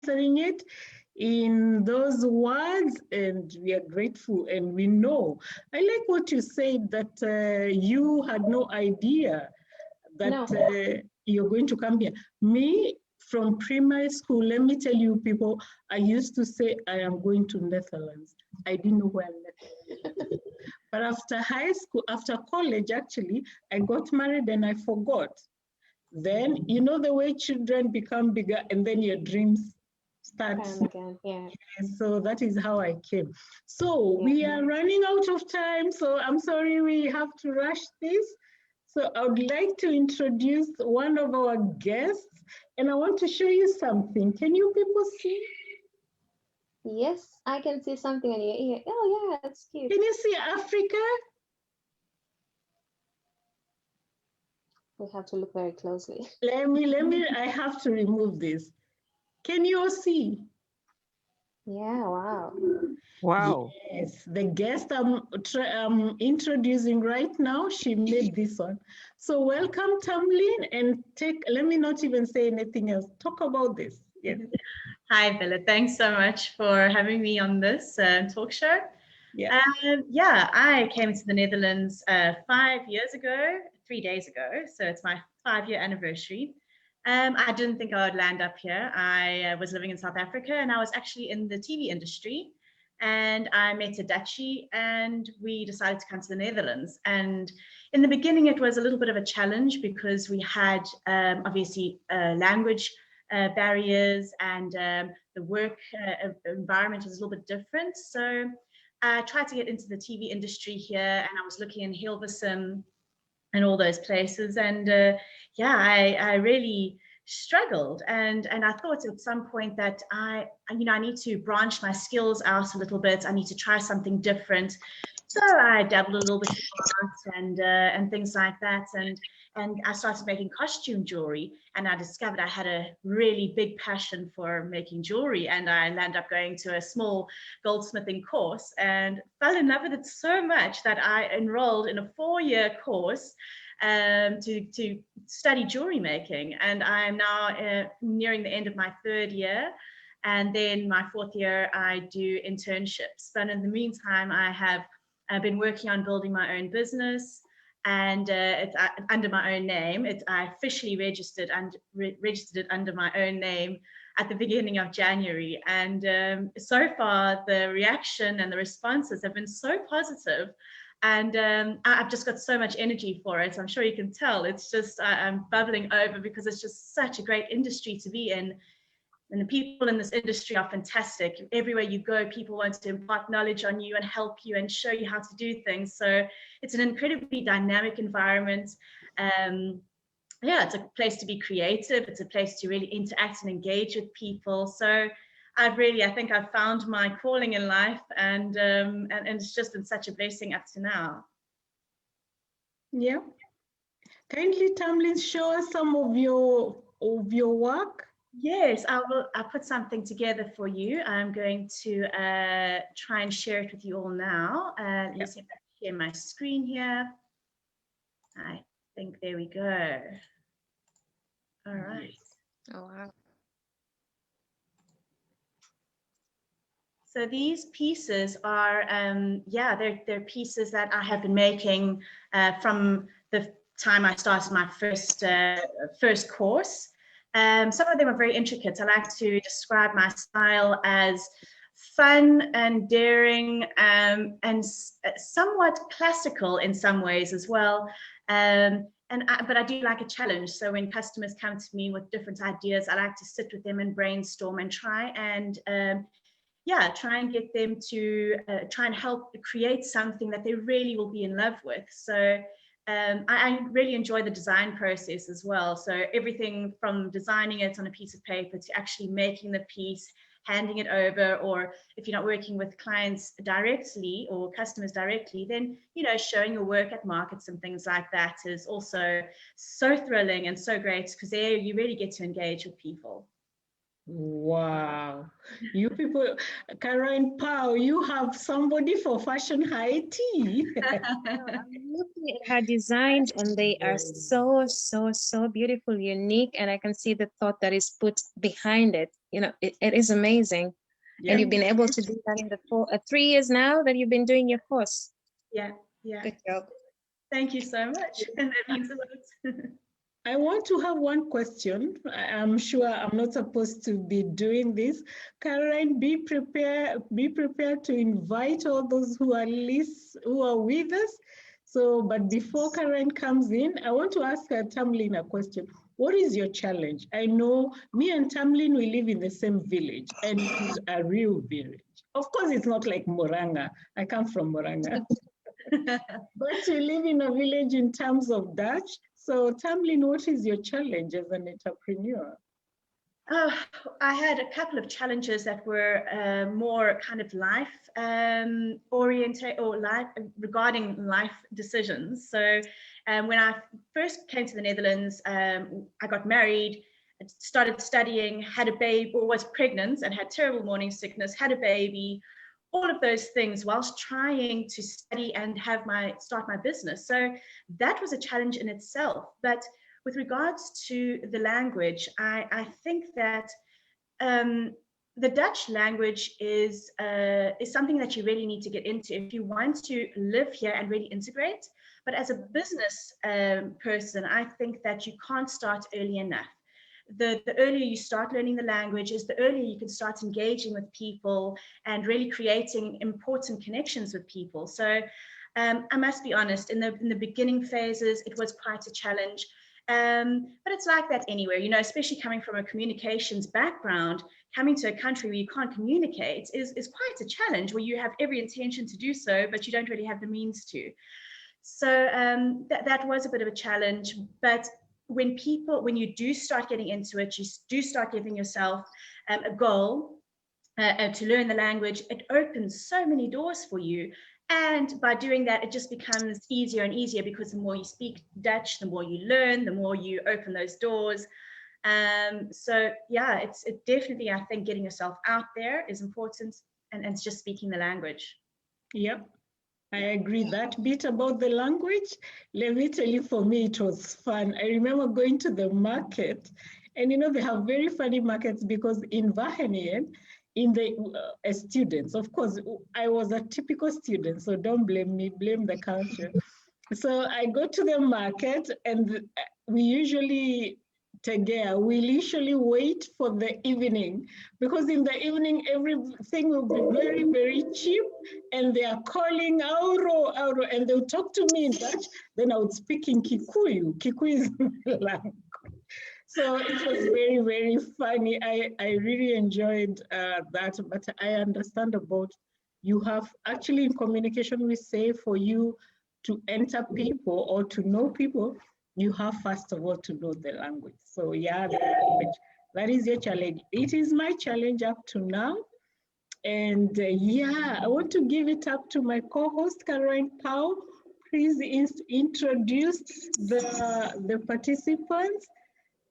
answering it in those words, and we are grateful and we know. I like what you said that you had no idea that you're going to come here. Me, from primary school, let me tell you people, I used to say I am going to Netherlands. I didn't know where Netherlands was. But after high school, after college, actually, I got married and I forgot. Then, you know the way children become bigger and then your dreams start. Again, yeah. So that is how I came. So we are running out of time, so I'm sorry we have to rush this. So I would like to introduce one of our guests, and I want to show you something. Can you people see? Yes, I can see something on your ear. Oh yeah, it's cute. Can you see Africa? We have to look very closely. Let me, I have to remove this. Can you all see? Yeah, wow. Wow. Yes, the guest I'm introducing right now, she made this one. So welcome, Tamlin, and let me not even say anything else. Talk about this. Yes. Hi, Bella. Thanks so much for having me on this talk show. Yeah. Yeah, I came to the Netherlands 5 years ago, 3 days ago. So it's my 5-year anniversary. I didn't think I would land up here. I was living in South Africa and I was actually in the TV industry. And I met a Dutchie and we decided to come to the Netherlands. And in the beginning, it was a little bit of a challenge because we had obviously language barriers and the work environment was a little bit different. So I tried to get into the TV industry here and I was looking in Hilversum and all those places. And yeah, I really struggled. And I thought at some point that I need to branch my skills out a little bit. I need to try something different. So I dabbled a little bit in art and things like that. And I started making costume jewelry, and I discovered I had a really big passion for making jewelry. And I ended up going to a small goldsmithing course and fell in love with it so much that I enrolled in a 4-year course to study jewelry making. And I'm now nearing the end of my 3rd year. And then my 4th year, I do internships. But in the meantime, I've been working on building my own business. And it's under my own name. I officially registered it under my own name at the beginning of January. And so far, the reaction and the responses have been so positive. And I've just got so much energy for it. I'm sure you can tell. It's just, I'm bubbling over because it's just such a great industry to be in. And the people in this industry are fantastic. Everywhere you go, people want to impart knowledge on you and help you and show you how to do things. So it's an incredibly dynamic environment. Yeah, it's a place to be creative. It's a place to really interact and engage with people. So I think I've found my calling in life, and it's just been such a blessing up to now. Yeah. Kindly, Tamlin, show us some of your work. Yes, I'll put something together for you. I'm going to try and share it with you all now. Let's see if I can share my screen here. I think there we go. All right. Oh, wow. So these pieces are, they're pieces that I have been making from the time I started my first course. Some of them are very intricate. I like to describe my style as fun and daring and somewhat classical in some ways as well. But I do like a challenge. So when customers come to me with different ideas, I like to sit with them and brainstorm and try and get them to try and help create something that they really will be in love with. So I really enjoy the design process as well. So everything from designing it on a piece of paper to actually making the piece, handing it over, or if you're not working with clients directly or customers directly, then, showing your work at markets and things like that is also so thrilling and so great because there you really get to engage with people. Wow, you people, Karen Pao, you have somebody for fashion high tea. I'm looking at her designs and they are so beautiful, unique, and I can see the thought that is put behind it. you know, it is amazing. Yeah. And you've been able to do that in the 3 years now that you've been doing your course. Yeah, yeah. Good job. Thank you so much. That means a lot. I want to have one question. I'm sure I'm not supposed to be doing this. Caroline, be prepared to invite all those who are with us. So, but before Caroline comes in, I want to ask Tamlin a question. What is your challenge? I know me and Tamlin, we live in the same village, and it is a real village. Of course, it's not like Moranga. I come from Moranga. But you live in a village in terms of Dutch. So Tamlin, what is your challenge as an entrepreneur? I had a couple of challenges that were more kind of life oriented or regarding life decisions. So when I first came to the Netherlands, I got married, started studying, had a baby, or was pregnant and had terrible morning sickness, had a baby, all of those things whilst trying to study and start my business. So that was a challenge in itself. But with regards to the language, I think that the Dutch language is something that you really need to get into if you want to live here and really integrate. But as a business person, I think that you can't start early enough. The earlier you start learning the language is the earlier you can start engaging with people and really creating important connections with people. So I must be honest, in the beginning phases, it was quite a challenge. But it's like that anywhere, you know, especially coming from a communications background, coming to a country where you can't communicate is quite a challenge, where you have every intention to do so, but you don't really have the means to. So that was a bit of a challenge. But when you do start getting into it, you do start giving yourself a goal to learn the language, it opens so many doors for you. And by doing that, it just becomes easier and easier, because the more you speak Dutch, the more you learn, the more you open those doors. So yeah, it's definitely, I think, getting yourself out there is important, and it's just speaking the language. Yep, I agree. That bit about the language, let me tell you, for me, it was fun. I remember going to the market, and you know, they have very funny markets, because in Wageningen, in the students, of course, I was a typical student, so don't blame me, blame the culture. So I go to the market, and we usually wait for the evening, because in the evening everything will be very, very cheap, and they are calling Auro, Auro, and they'll talk to me in Dutch. Then I would speak in Kikuyu. Kikuyu is my language. So it was very, very funny. I really enjoyed that, but I understand about, you have actually, in communication, we say for you to enter people or to know people, you have first of all to know the language. So yeah, the language, that is your challenge. It is my challenge up to now. And yeah, I want to give it up to my co-host, Caroline Powell. Please introduce the participants.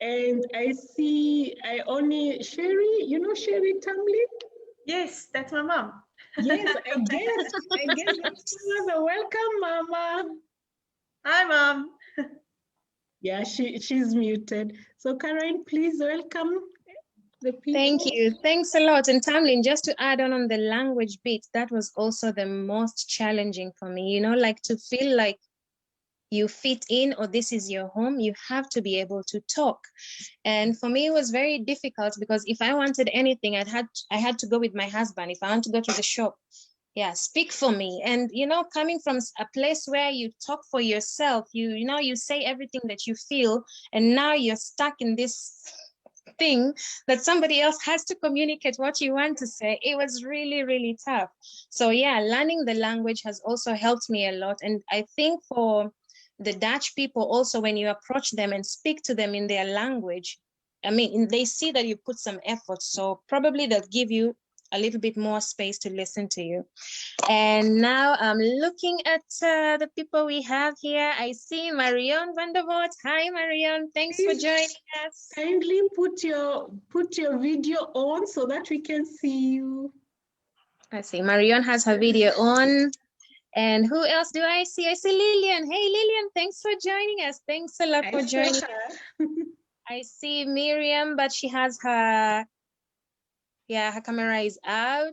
And I see, Sherry, you know Sherry Tamlin? Yes, that's my mom. Yes, I guess that's another. Welcome, Mama. Hi, Mom. Yeah, she's muted. So Caroline, please welcome the people. Thank you. Thanks a lot. And Tamlin, just to add on the language bit, that was also the most challenging for me, you know, like to feel like you fit in, or this is your home, you have to be able to talk. And for me, it was very difficult, because if I wanted anything, I had to go with my husband. If I want to go to the shop, yeah, speak for me. And, you know, coming from a place where you talk for yourself, you know, you say everything that you feel, and now you're stuck in this thing that somebody else has to communicate what you want to say. It was really, really tough. So yeah, learning the language has also helped me a lot. And I think for the Dutch people also, when you approach them and speak to them in their language, I mean, they see that you put some effort, so probably they'll give you a little bit more space to listen to you. And now I'm looking at the people we have here. I see Marion van der Voort. Hi, Marion. Thanks for joining us. Kindly put your video on so that we can see you. I see Marion has her video on. And who else do I see? I see Lillian. Hey, Lillian, thanks for joining us. Thanks a lot for joining us. I see Miriam, but she has her Yeah, her camera is out.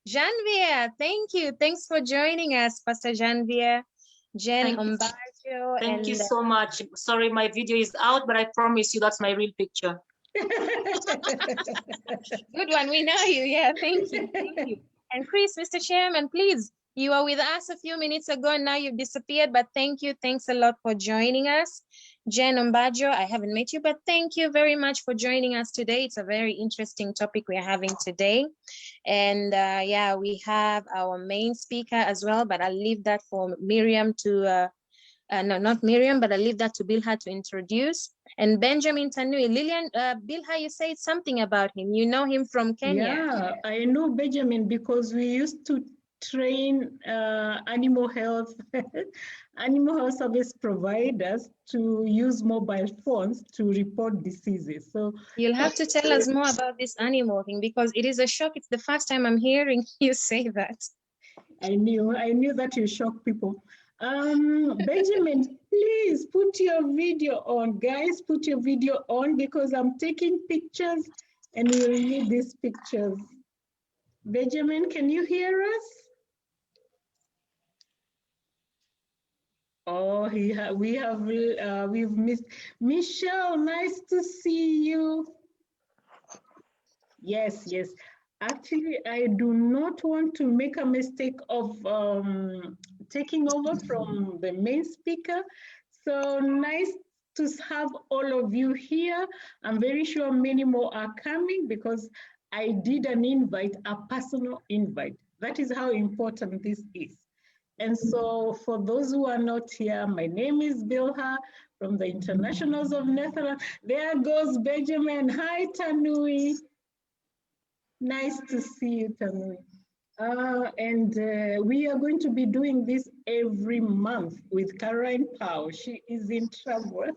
Janvier, thank you. Thanks for joining us, Pastor Janvier. Jen Ombajo. Thank you so much. Sorry, my video is out, but I promise you that's my real picture. Good one. We know you. Yeah, thank you. Thank you. And Chris, Mr. Chairman, please, you were with us a few minutes ago and now you've disappeared, but thank you. Thanks a lot for joining us. Jen Ombajo, I haven't met you, but thank you very much for joining us today. It's a very interesting topic we're having today. And yeah, we have our main speaker as well, but I'll leave that for Miriam to, no, not Miriam, but I'll leave that to Bilha to introduce. And Benjamin Tanui, Lillian, Bilha, you said something about him. You know him from Kenya. Yeah, I know Benjamin because we used to train animal health service providers to use mobile phones to report diseases. So you'll have to tell us more about this animal thing because it is a shock. It's the first time I'm hearing you say that. I knew that you shock people. Benjamin, please put your video on, guys. Put your video on because I'm taking pictures and we'll need these pictures. Benjamin, can you hear us? Oh, we've missed Michelle. Nice to see you. Yes, yes. Actually, I do not want to make a mistake of taking over from the main speaker. So nice to have all of you here. I'm very sure many more are coming because I did an invite, a personal invite. That is how important this is. And so for those who are not here, my name is Bilha from the Internationals of Netherlands. There goes Benjamin. Hi, Tanui. Nice to see you, Tanui. We are going to be doing this every month with Caroline Powell. She is in trouble.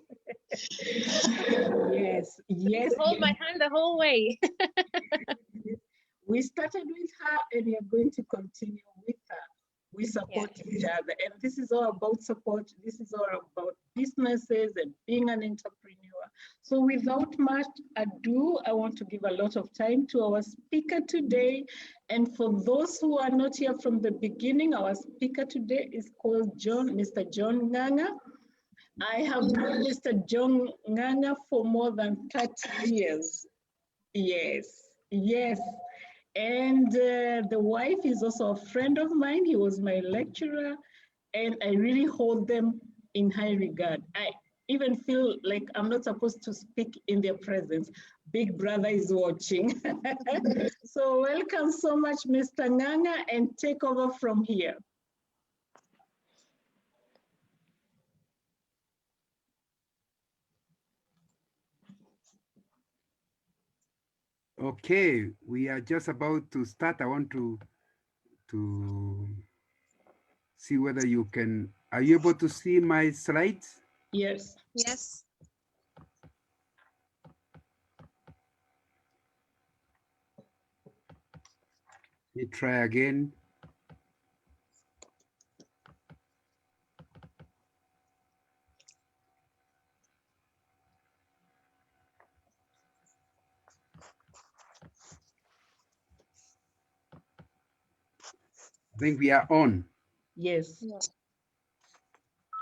Yes, yes. Hold my hand the whole way. We started with her and we are going to continue with her. We support each other. And this is all about support. This is all about businesses and being an entrepreneur. So without much ado, I want to give a lot of time to our speaker today. And for those who are not here from the beginning, our speaker today is called Mr. John Ng'ang'a. I have known Mr. John Ng'ang'a for more than 30 years. Yes, yes. And the wife is also a friend of mine. He was my lecturer, and I really hold them in high regard. I even feel like I'm not supposed to speak in their presence. Big brother is watching. So welcome so much, Mr. Ng'ang'a, and take over from here. Okay, we are just about to start. I want to see whether you can, are you able to see my slides? Yes. Yes. Let me try again. I think we are on. Yes.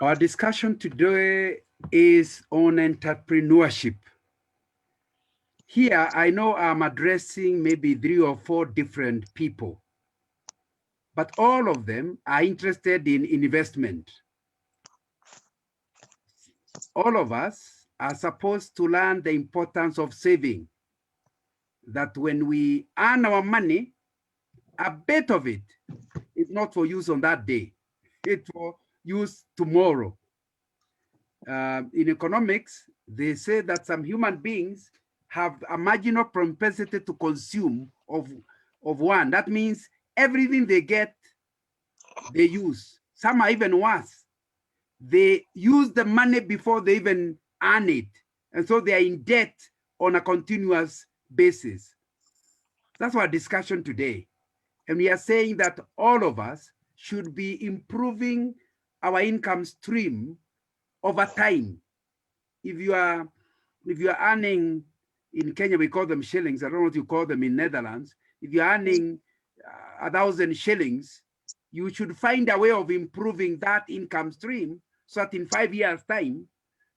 Our discussion today is on entrepreneurship. Here, I know I'm addressing maybe 3 or 4 different people, but all of them are interested in investment. All of us are supposed to learn the importance of saving, that when we earn our money, a bit of it is not for use on that day, it's for use tomorrow. In economics, they say that some human beings have a marginal propensity to consume of 1. That means everything they get, they use. Some are even worse. They use the money before they even earn it. And so they are in debt on a continuous basis. That's our discussion today. And we are saying that all of us should be improving our income stream over time. If you are earning, in Kenya, we call them shillings. I don't know what you call them in Netherlands. if you're earning 1,000 shillings, you should find a way of improving that income stream so that in 5 years' time,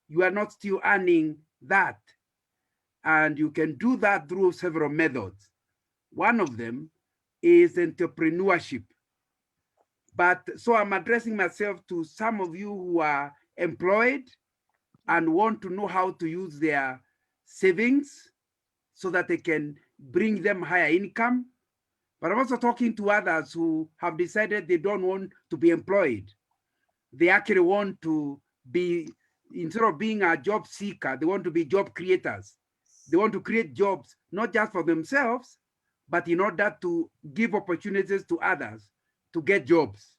you are not still earning that. And you can do that through several methods. One of them is entrepreneurship. But so I'm addressing myself to some of you who are employed and want to know how to use their savings so that they can bring them higher income. But I'm also talking to others who have decided they don't want to be employed. They actually want to be, instead of being a job seeker, they want to be job creators. They want to create jobs, not just for themselves, but in order to give opportunities to others to get jobs.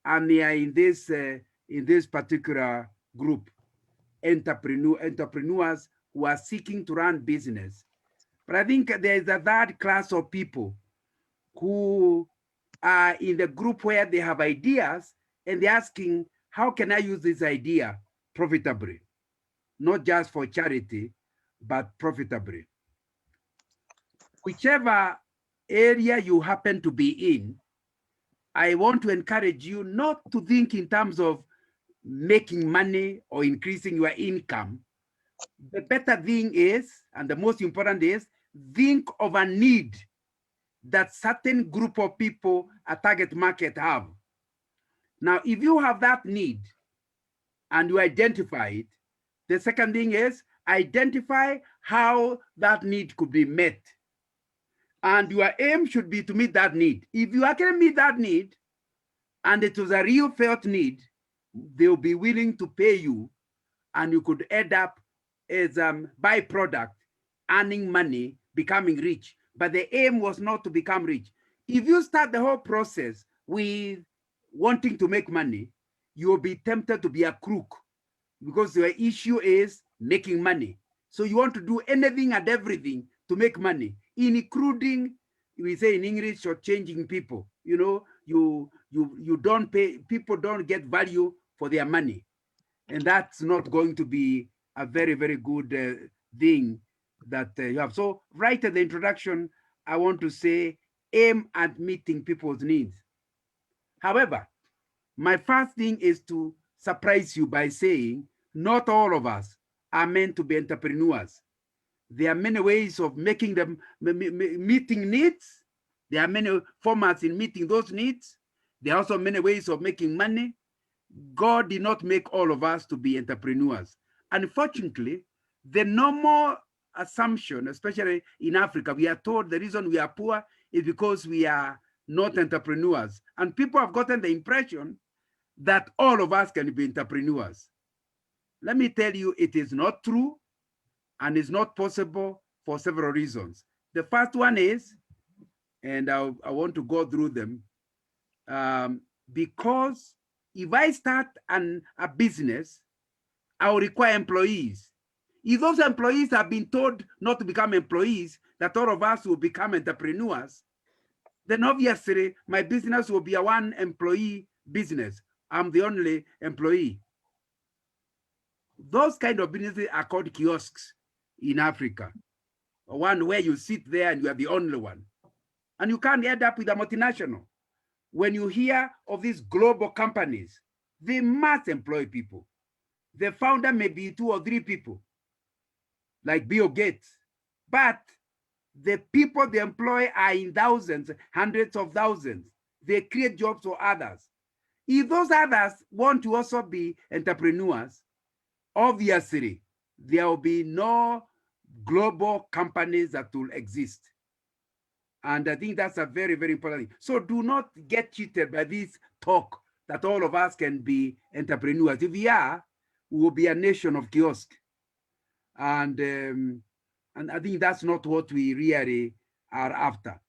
And they are in this particular group, entrepreneurs who are seeking to run business. But I think there is a third class of people who are in the group where they have ideas and they're asking, how can I use this idea profitably? Not just for charity, but profitably. Whichever area you happen to be in, I want to encourage you not to think in terms of making money or increasing your income. The better thing is, and the most important is, think of a need that certain group of people, a target market, have. Now, if you have that need and you identify it, the second thing is identify how that need could be met. And your aim should be to meet that need. If you actually meet that need, and it was a real felt need, they'll be willing to pay you, and you could end up as a byproduct, earning money, becoming rich. But the aim was not to become rich. If you start the whole process with wanting to make money, you'll be tempted to be a crook because your issue is making money. So you want to do anything and everything to make money, including, we say in English, shortchanging people. You know, you don't pay, people don't get value for their money. And that's not going to be a very, very good thing that you have. So right at the introduction, I want to say, aim at meeting people's needs. However, my first thing is to surprise you by saying, not all of us are meant to be entrepreneurs. There are many ways of making them, meeting needs. There are many formats in meeting those needs. There are also many ways of making money. God did not make all of us to be entrepreneurs. Unfortunately, the normal assumption, especially in Africa, we are told the reason we are poor is because we are not entrepreneurs. And people have gotten the impression that all of us can be entrepreneurs. Let me tell you, it is not true, and it's not possible for several reasons. The first one is, and I want to go through them, because if I start a business, I will require employees. If those employees have been told not to become employees, that all of us will become entrepreneurs, then obviously my business will be a one employee business. I'm the only employee. Those kind of businesses are called kiosks in Africa. One where you sit there and you are the only one. And you can't end up with a multinational. When you hear of these global companies, they must employ people. The founder may be 2 or 3 people, like Bill Gates, but the people they employ are in thousands, hundreds of thousands. They create jobs for others. If those others want to also be entrepreneurs, obviously there will be no global companies that will exist. And I think that's a very, very important thing. So do not get cheated by this talk that all of us can be entrepreneurs. If we are, we will be a nation of kiosks. And I think that's not what we really are after.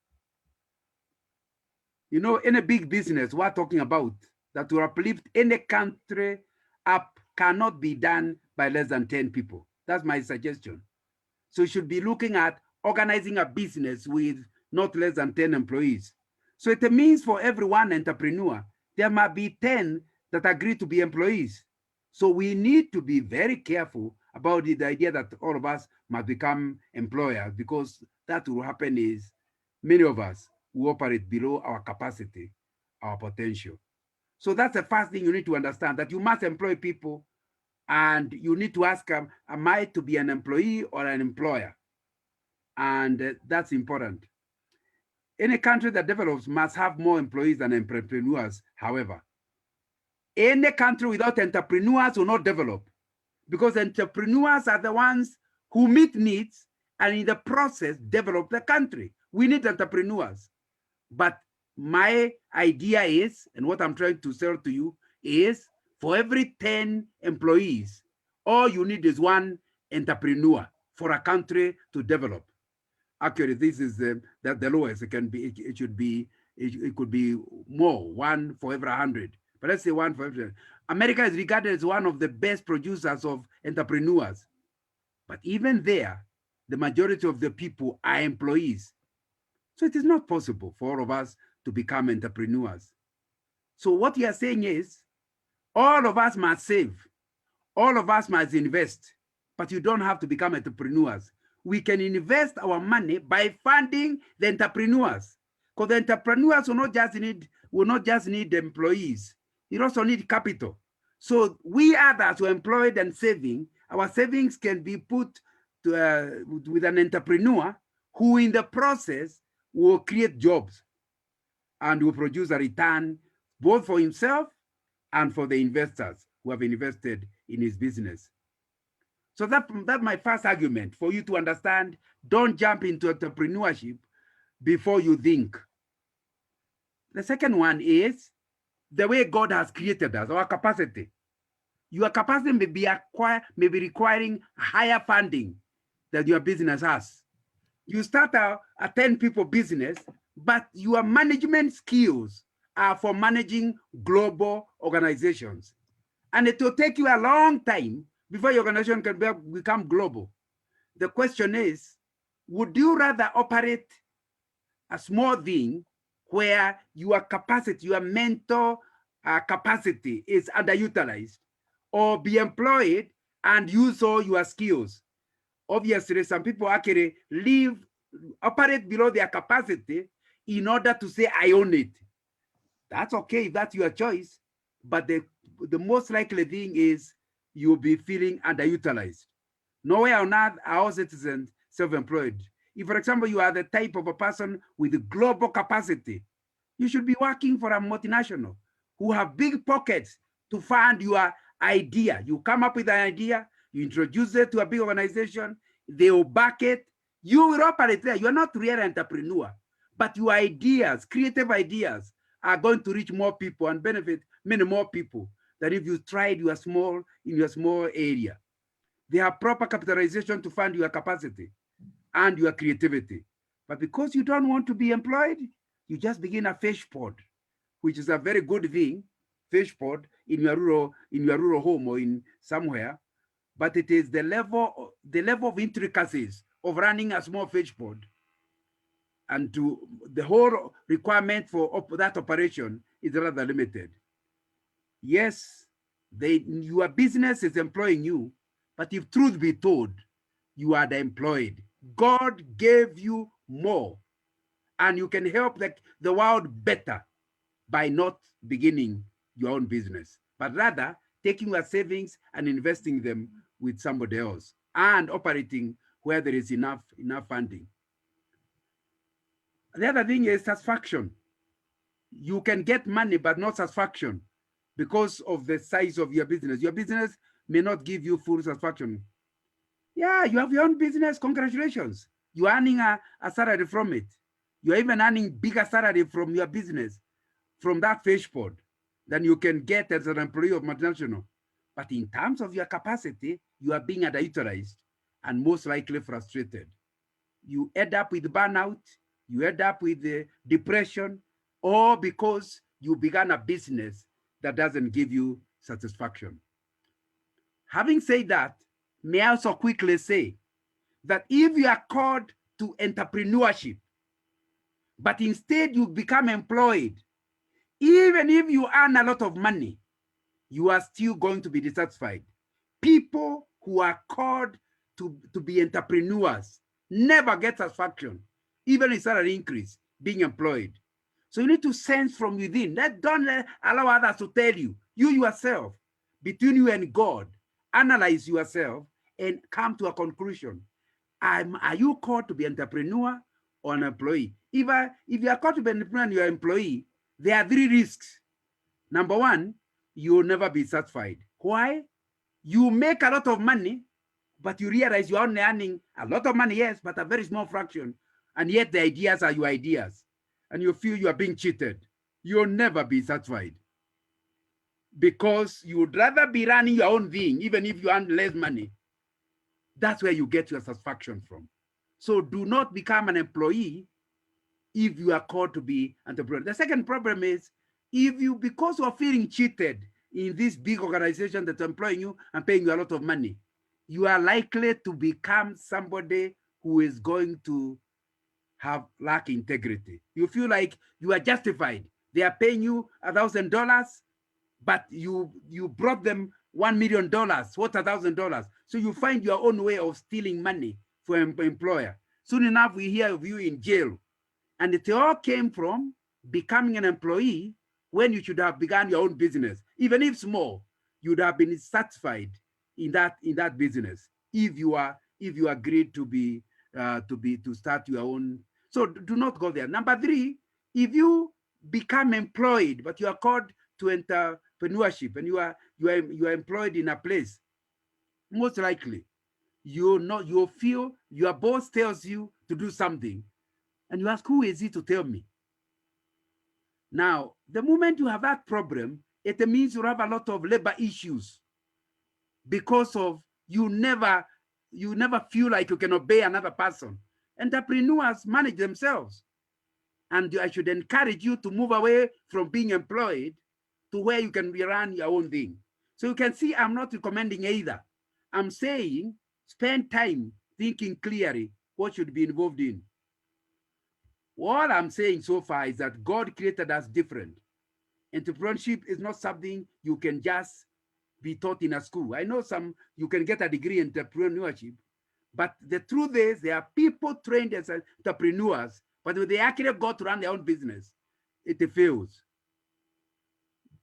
You know, in a big business, we're talking about that will uplift any country up cannot be done by less than 10 people. That's my suggestion. So you should be looking at organizing a business with not less than 10 employees. So it means for every one entrepreneur, there might be 10 that agree to be employees. So we need to be very careful about the idea that all of us must become employers, because that will happen is many of us who operate below our capacity, our potential. So that's the first thing you need to understand, that you must employ people, and you need to ask them, am I to be an employee or an employer? And that's important. Any country that develops must have more employees than entrepreneurs, however. Any country without entrepreneurs will not develop, because entrepreneurs are the ones who meet needs and in the process develop the country. We need entrepreneurs. But my idea is, and what I'm trying to sell to you is, for every 10 employees, all you need is one entrepreneur for a country to develop. Actually, this is the lowest it can be. It should be, it could be more, one for every 100. But let's say one for every. America is regarded as one of the best producers of entrepreneurs. But even there, the majority of the people are employees. So it is not possible for all of us to become entrepreneurs. So what you are saying is, all of us must save, all of us must invest, but you don't have to become entrepreneurs. We can invest our money by funding the entrepreneurs, because the entrepreneurs will not just need employees. You also need capital. So we others who are employed and saving, our savings can be put to, with an entrepreneur who in the process will create jobs and will produce a return both for himself and for the investors who have invested in his business. So that's my first argument for you to understand. Don't jump into entrepreneurship before you think. The second one is the way God has created us, our capacity. Your capacity may be requiring higher funding that your business has. You start a 10 people business, but your management skills are for managing global organizations. And it will take you a long time before your organization can become global. The question is, would you rather operate a small thing where your capacity, your mental capacity is underutilized, or be employed and use all your skills? Obviously, some people actually operate below their capacity in order to say, I own it. That's okay, if that's your choice. But the most likely thing is you'll be feeling underutilized. Nowhere on earth are all citizens self-employed. If, for example, you are the type of a person with global capacity, you should be working for a multinational who have big pockets to fund your idea. You come up with an idea, you introduce it to a big organization, they will back it, you will operate there. You're not really an entrepreneur, but your ideas, creative ideas, are going to reach more people and benefit many more people than if you tried in your small area. They have proper capitalization to fund your capacity and your creativity. But because you don't want to be employed, you just begin a fish pod, which is a very good thing, fish pod in your rural home or in somewhere. But it is the level of intricacies of running a small fish pod, and to the whole requirement for that operation is rather limited. Yes, your business is employing you, but if truth be told, you are the employed. God gave you more, and you can help the world better by not beginning your own business, but rather taking your savings and investing them with somebody else and operating where there is enough funding. The other thing is satisfaction. You can get money, but not satisfaction because of the size of your business. Your business may not give you full satisfaction. Yeah, you have your own business, congratulations. You're earning a salary from it. You're even earning bigger salary from your business, from that fish pod, than you can get as an employee of multinational. But in terms of your capacity, you are being underutilized and most likely frustrated. You end up with burnout, you end up with depression, or because you began a business that doesn't give you satisfaction. Having said that, may I also quickly say that if you are called to entrepreneurship, but instead you become employed, even if you earn a lot of money, you are still going to be dissatisfied. People who are called to be entrepreneurs never get satisfaction even a salary increase, being employed. So you need to sense from within. Don't allow others to tell you. You yourself, between you and God, analyze yourself and come to a conclusion. Are you called to be entrepreneur or an employee? If you are called to be an entrepreneur and you're an employee, there are 3 risks. Number 1, you will never be satisfied. Why? You make a lot of money, but you realize you're only earning a lot of money, yes, but a very small fraction. And yet the ideas are your ideas. And you feel you are being cheated. You'll never be satisfied. Because you would rather be running your own thing, even if you earn less money. That's where you get your satisfaction from. So do not become an employee if you are called to be an entrepreneur. The second problem is, because you are feeling cheated in this big organization that's employing you and paying you a lot of money, you are likely to become somebody who is going to lack integrity. You feel like you are justified. They are paying you $1,000, but you brought them $1 million, what $1,000. So you find your own way of stealing money for an employer. Soon enough, we hear of you in jail. And it all came from becoming an employee when you should have begun your own business. Even if small, you'd have been satisfied in that business if you agreed to start your own. So do not go there. Number 3, if you become employed, but you are called to entrepreneurship and you are employed in a place, most likely you'll feel your boss tells you to do something and you ask, who is he to tell me? Now, the moment you have that problem, it means you have a lot of labor issues because of you never feel like you can obey another person. Entrepreneurs manage themselves. And I should encourage you to move away from being employed to where you can run your own thing. So you can see I'm not recommending either. I'm saying spend time thinking clearly what should be involved in. What I'm saying so far is that God created us different. Entrepreneurship is not something you can just be taught in a school. I know you can get a degree in entrepreneurship, but the truth is there are people trained as entrepreneurs, but when they actually go to run their own business, it fails.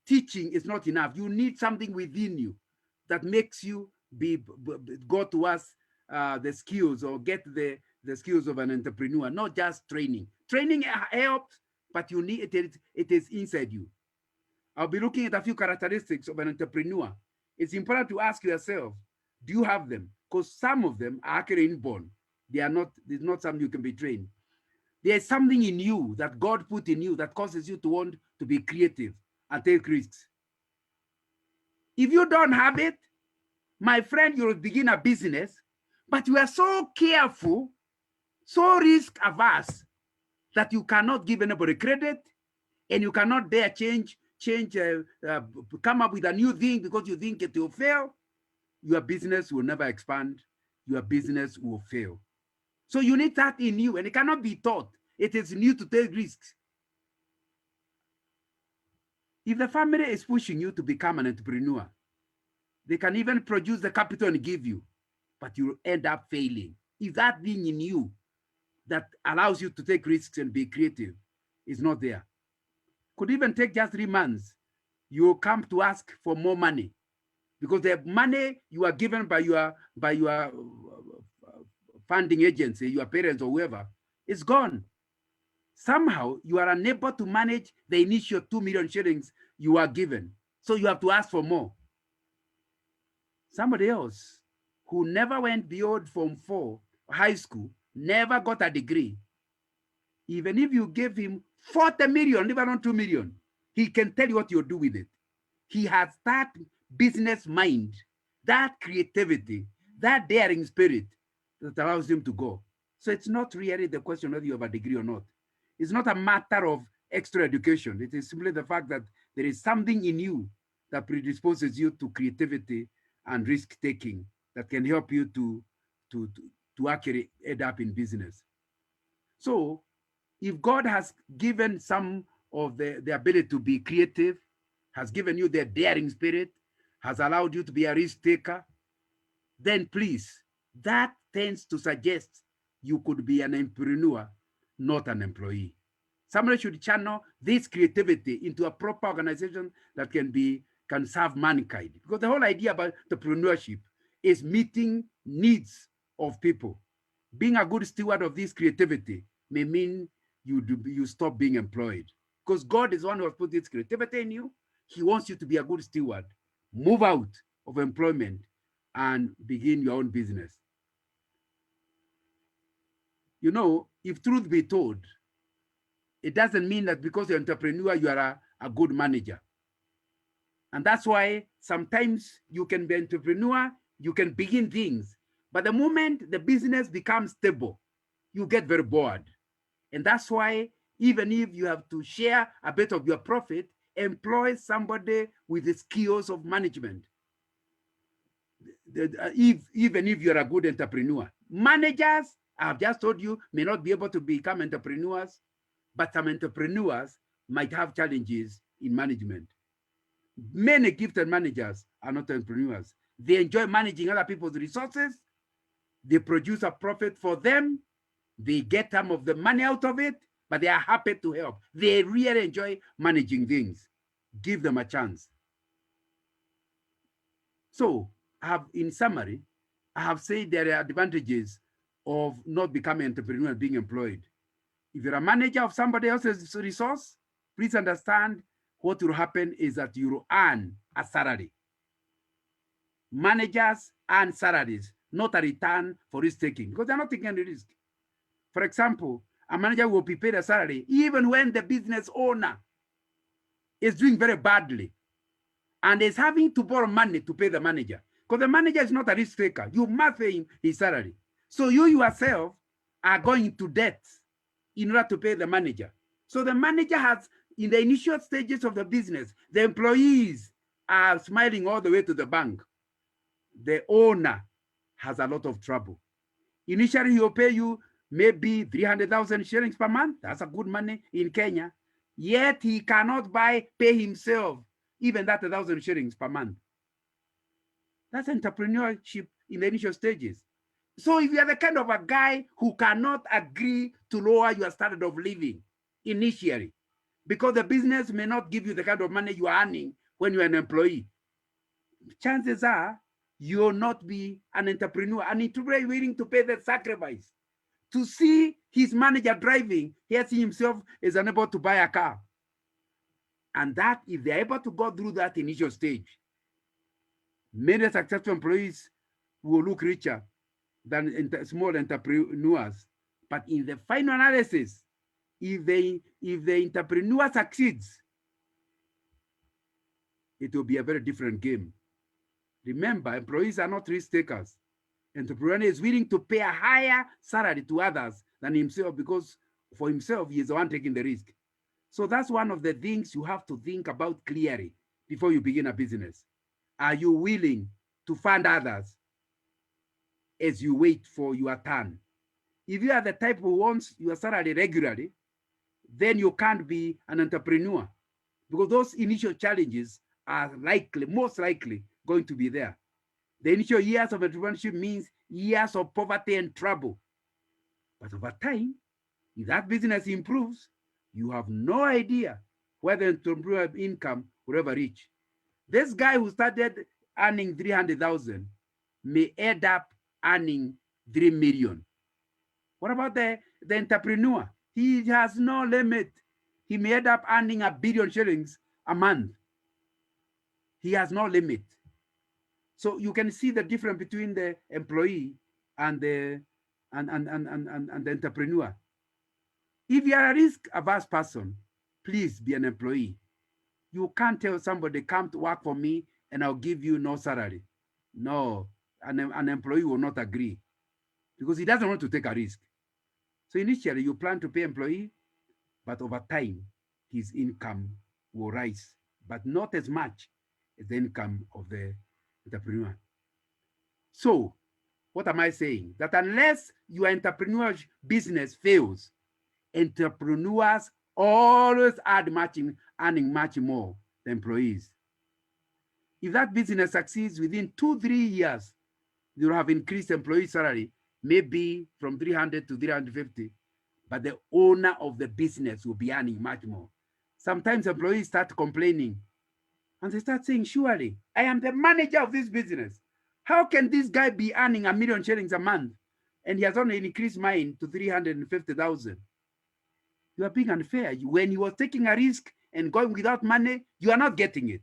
Teaching is not enough. You need something within you that makes you go towards the skills or get the skills of an entrepreneur, not just training. Training helps, but you need it is inside you. I'll be looking at a few characteristics of an entrepreneur. It's important to ask yourself, do you have them? Because some of them are actually inborn. It's not something you can be trained. There's something in you that God put in you that causes you to want to be creative and take risks. If you don't have it, my friend, you'll begin a business, but you are so careful, so risk averse that you cannot give anybody credit and you cannot dare come up with a new thing because you think it will fail. Your business will never expand. Your business will fail. So you need that in you, and it cannot be taught. It is new to take risks. If the family is pushing you to become an entrepreneur, they can even produce the capital and give you, but you will end up failing. If that thing in you that allows you to take risks and be creative is not there, could even take just 3 months, you will come to ask for more money because the money you are given by your funding agency, your parents or whoever, is gone. Somehow you are unable to manage the initial 2 million shillings you are given. So you have to ask for more. Somebody else who never went beyond Form 4 high school, never got a degree, even if you give him 40 million, even on 2 million, he can tell you what you'll do with it. He has that business mind, that creativity, that daring spirit that allows him to go. So it's not really the question whether you have a degree or not. It's not a matter of extra education. It is simply the fact that there is something in you that predisposes you to creativity and risk-taking that can help you to actually end up in business. So if God has given some of the ability to be creative, has given you the daring spirit, has allowed you to be a risk taker, then please, that tends to suggest you could be an entrepreneur not an employee. Somebody should channel this creativity into a proper organization that can serve mankind. Because the whole idea about entrepreneurship is meeting needs of people. Being a good steward of this creativity may mean you stop being employed. Because God is the one who has put this creativity in you. He wants you to be a good steward. Move out of employment and begin your own business. You know, if truth be told, it doesn't mean that because you're an entrepreneur, you are a good manager. And that's why sometimes you can be an entrepreneur, you can begin things, but the moment the business becomes stable, you get very bored. And that's why even if you have to share a bit of your profit, employ somebody with the skills of management. Even if you're a good entrepreneur. Managers, I've just told you, may not be able to become entrepreneurs, but some entrepreneurs might have challenges in management. Many gifted managers are not entrepreneurs. They enjoy managing other people's resources. They produce a profit for them. They get some of the money out of it, but they are happy to help. They really enjoy managing things. Give them a chance. So, in summary, I have said there are advantages of not becoming an entrepreneur and being employed. If you're a manager of somebody else's resource, please understand what will happen is that you will earn a salary. Managers earn salaries, not a return for risk taking, because they're not taking any risk. For example, a manager will be paid a salary even when the business owner is doing very badly and is having to borrow money to pay the manager, because the manager is not a risk taker. You must pay him his salary. So you yourself are going into debt in order to pay the manager. So the manager has, in the initial stages of the business, the employees are smiling all the way to the bank. The owner has a lot of trouble. Initially, he'll pay you maybe 300,000 shillings per month. That's a good money in Kenya. Yet he cannot pay himself even that 1,000 shillings per month. That's entrepreneurship in the initial stages. So if you're the kind of a guy who cannot agree to lower your standard of living initially, because the business may not give you the kind of money you are earning when you're an employee, chances are you'll not be an entrepreneur. An entrepreneur willing to pay the sacrifice to see his manager driving, he himself is unable to buy a car. And that, if they're able to go through that initial stage, many successful employees will look richer than small entrepreneurs. But in the final analysis, if the entrepreneur succeeds, it will be a very different game. Remember, employees are not risk takers. Entrepreneur is willing to pay a higher salary to others than himself, because for himself, he is the one taking the risk. So that's one of the things you have to think about clearly before you begin a business. Are you willing to fund others as you wait for your turn? If you are the type who wants your salary regularly, then you can't be an entrepreneur, because those initial challenges are most likely going to be there. The initial years of entrepreneurship means years of poverty and trouble. But over time, if that business improves, you have no idea where the entrepreneurial income will ever reach. This guy who started earning 300,000 may end up earning 3 million. What about the entrepreneur? He has no limit. He may end up earning 1 billion shillings a month. He has no limit. So you can see the difference between the employee and the entrepreneur. If you are a risk-averse person, please be an employee. You can't tell somebody, come to work for me and I'll give you no salary. No, an employee will not agree because he doesn't want to take a risk. So initially you plan to pay employee, but over time, his income will rise, but not as much as the income of the entrepreneur. So what am I saying? That unless your entrepreneurial business fails, entrepreneurs always earning much more than employees. If that business succeeds within 2-3 years, you'll have increased employee salary, maybe from 300 to 350. but the owner of the business will be earning much more. Sometimes employees start complaining and they start saying, surely, I am the manager of this business. How can this guy be earning $1 million shillings a month and he has only increased mine to 350,000? You are being unfair. When you are taking a risk and going without money, you are not getting it.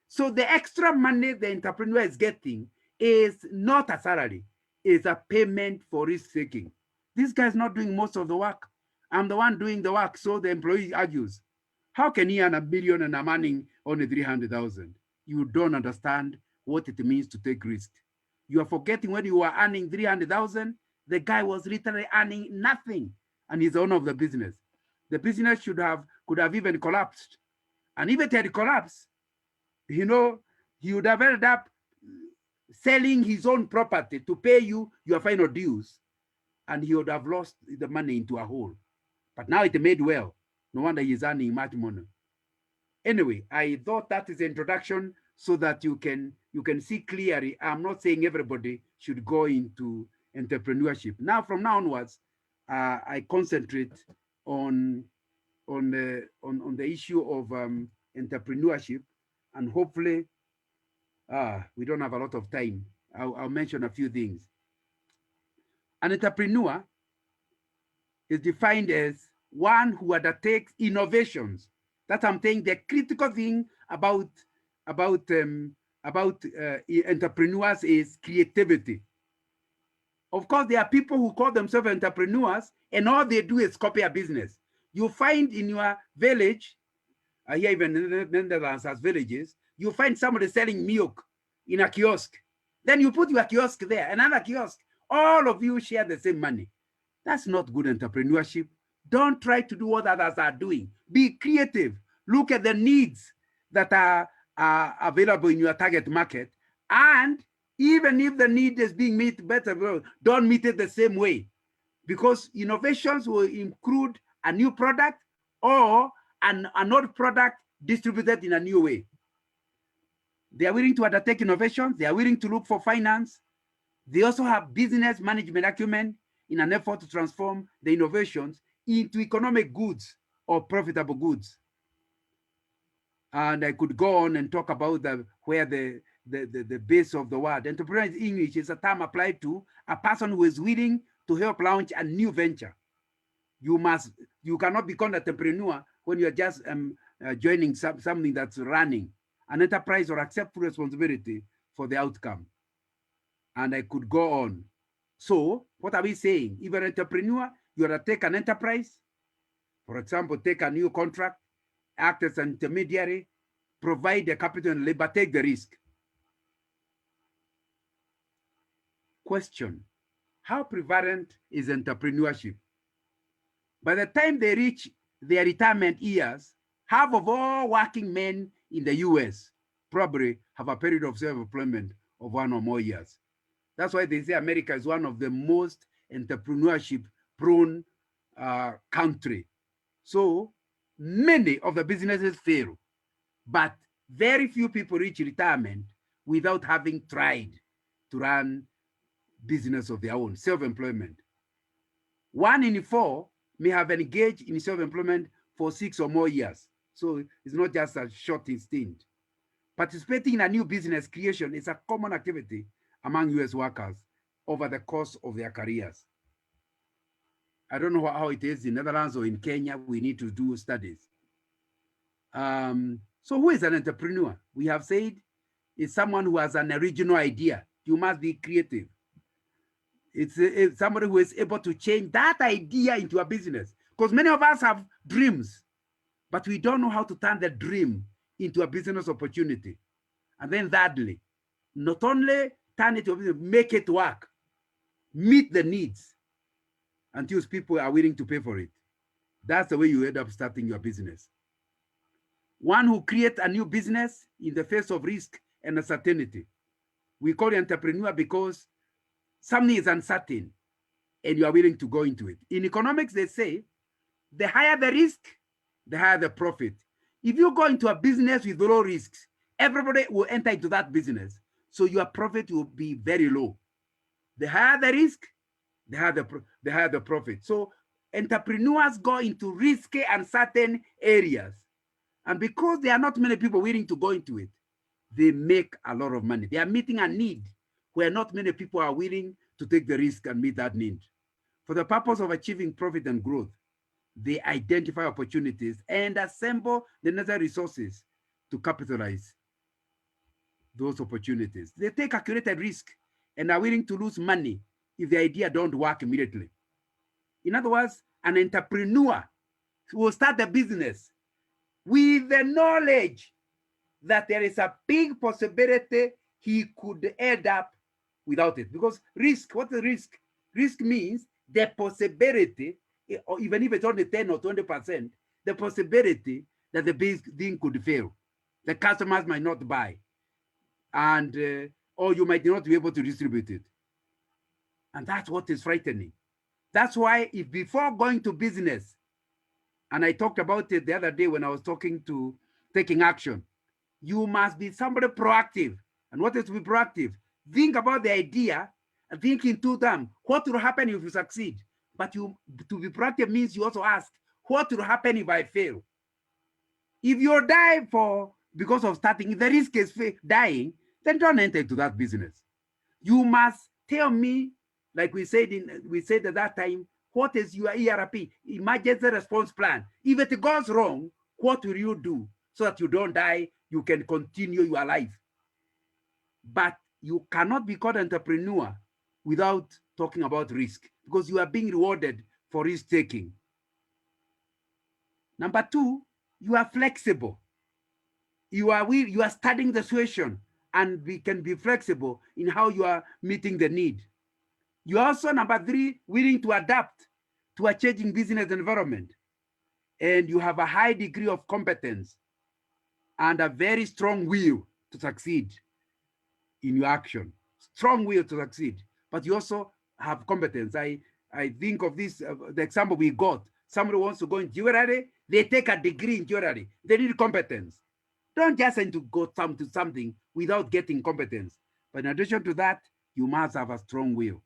So the extra money the entrepreneur is getting is not a salary, it's a payment for risk taking. This guy's not doing most of the work. I'm the one doing the work. So the employee argues, how can he earn $1 billion and I'm earning only 300,000? You don't understand what it means to take risk. You are forgetting when you were earning 300,000, the guy was literally earning nothing and he's the owner of the business. The business could have even collapsed. And if it had collapsed, you know, he would have ended up selling his own property to pay you your final dues, and he would have lost the money into a hole. But now it made well. No wonder he's earning much money. Anyway, I thought that is the introduction so that you can see clearly. I'm not saying everybody should go into entrepreneurship. Now, from now onwards, I concentrate on the issue of entrepreneurship, and hopefully we don't have a lot of time. I'll mention a few things. An entrepreneur is defined as one who undertakes innovations. That I'm saying the critical thing about entrepreneurs is creativity. Of course, there are people who call themselves entrepreneurs and all they do is copy a business. You find in your village, here even in the Netherlands as villages, you find somebody selling milk in a kiosk. Then you put your kiosk there, another kiosk. All of you share the same money. That's not good entrepreneurship. Don't try to do what others are doing. Be creative. Look at the needs that are available in your target market. And even if the need is being met better, don't meet it the same way. Because innovations will include a new product or an old product distributed in a new way. They are willing to undertake innovations. They are willing to look for finance. They also have business management acumen in an effort to transform the innovations into economic goods or profitable goods. And I could go on and talk about where the base of the word. Entrepreneur in English is a term applied to a person who is willing to help launch a new venture. You cannot become an entrepreneur when you're just joining something that's running, an enterprise, or accept full responsibility for the outcome. And I could go on. So what are we saying? If you're an entrepreneur, you ought to take an enterprise, for example, take a new contract, act as an intermediary, provide the capital and labor, take the risk. Question: how prevalent is entrepreneurship? By the time they reach their retirement years, half of all working men in the US probably have a period of self-employment of 1 or more years. That's why they say America is one of the most entrepreneurship-prone country. So many of the businesses fail, but very few people reach retirement without having tried to run business of their own, self-employment. 1 in 4 may have engaged in self-employment for 6 or more years. So it's not just a short stint. Participating in a new business creation is a common activity among US workers over the course of their careers. I don't know how it is in Netherlands or in Kenya. We need to do studies. So who is an entrepreneur? We have said it's someone who has an original idea. You must be creative. It's somebody who is able to change that idea into a business. Because many of us have dreams, but we don't know how to turn the dream into a business opportunity. And then thirdly, not only turn it to a business, make it work, meet the needs until people are willing to pay for it. That's the way you end up starting your business. One who creates a new business in the face of risk and uncertainty. We call it entrepreneur because something is uncertain and you are willing to go into it. In economics, they say, the higher the risk, the higher the profit. If you go into a business with low risks, everybody will enter into that business. So your profit will be very low. The higher the risk, the higher the profit. So entrepreneurs go into risky, uncertain areas. And because there are not many people willing to go into it, they make a lot of money. They are meeting a need where not many people are willing to take the risk and meet that need. For the purpose of achieving profit and growth, they identify opportunities and assemble the necessary resources to capitalize those opportunities. They take calculated risk and are willing to lose money if the idea don't work immediately. In other words, an entrepreneur will start a business with the knowledge that there is a big possibility he could end up without it. Because risk, what's the risk? Risk means the possibility, or even if it's only 10 or 20%, the possibility that the big thing could fail. The customers might not buy, and or you might not be able to distribute it. And that's what is frightening. That's why if before going to business, and I talked about it the other day when I was talking to taking action, you must be somebody proactive. And what is to be proactive? Think about the idea and think in two terms. What will happen if you succeed? But to be proactive means you also ask, what will happen if I fail? If you die because of starting, if the risk is dying, then don't enter into that business. You must tell me, like we said at that time, what is your ERP, emergency response plan? If it goes wrong, what will you do so that you don't die, you can continue your life? But you cannot be called entrepreneur without talking about risk, because you are being rewarded for risk taking. Number two, you are flexible. You are studying the situation, and we can be flexible in how you are meeting the need. You are also, number three, willing to adapt to a changing business environment. And you have a high degree of competence and a very strong will to succeed in your action. Strong will to succeed, but you also have competence. I think of this, the example we got. Somebody wants to go in jewelry, they take a degree in jewelry. They need competence. Don't just tend to go to something without getting competence. But in addition to that, you must have a strong will.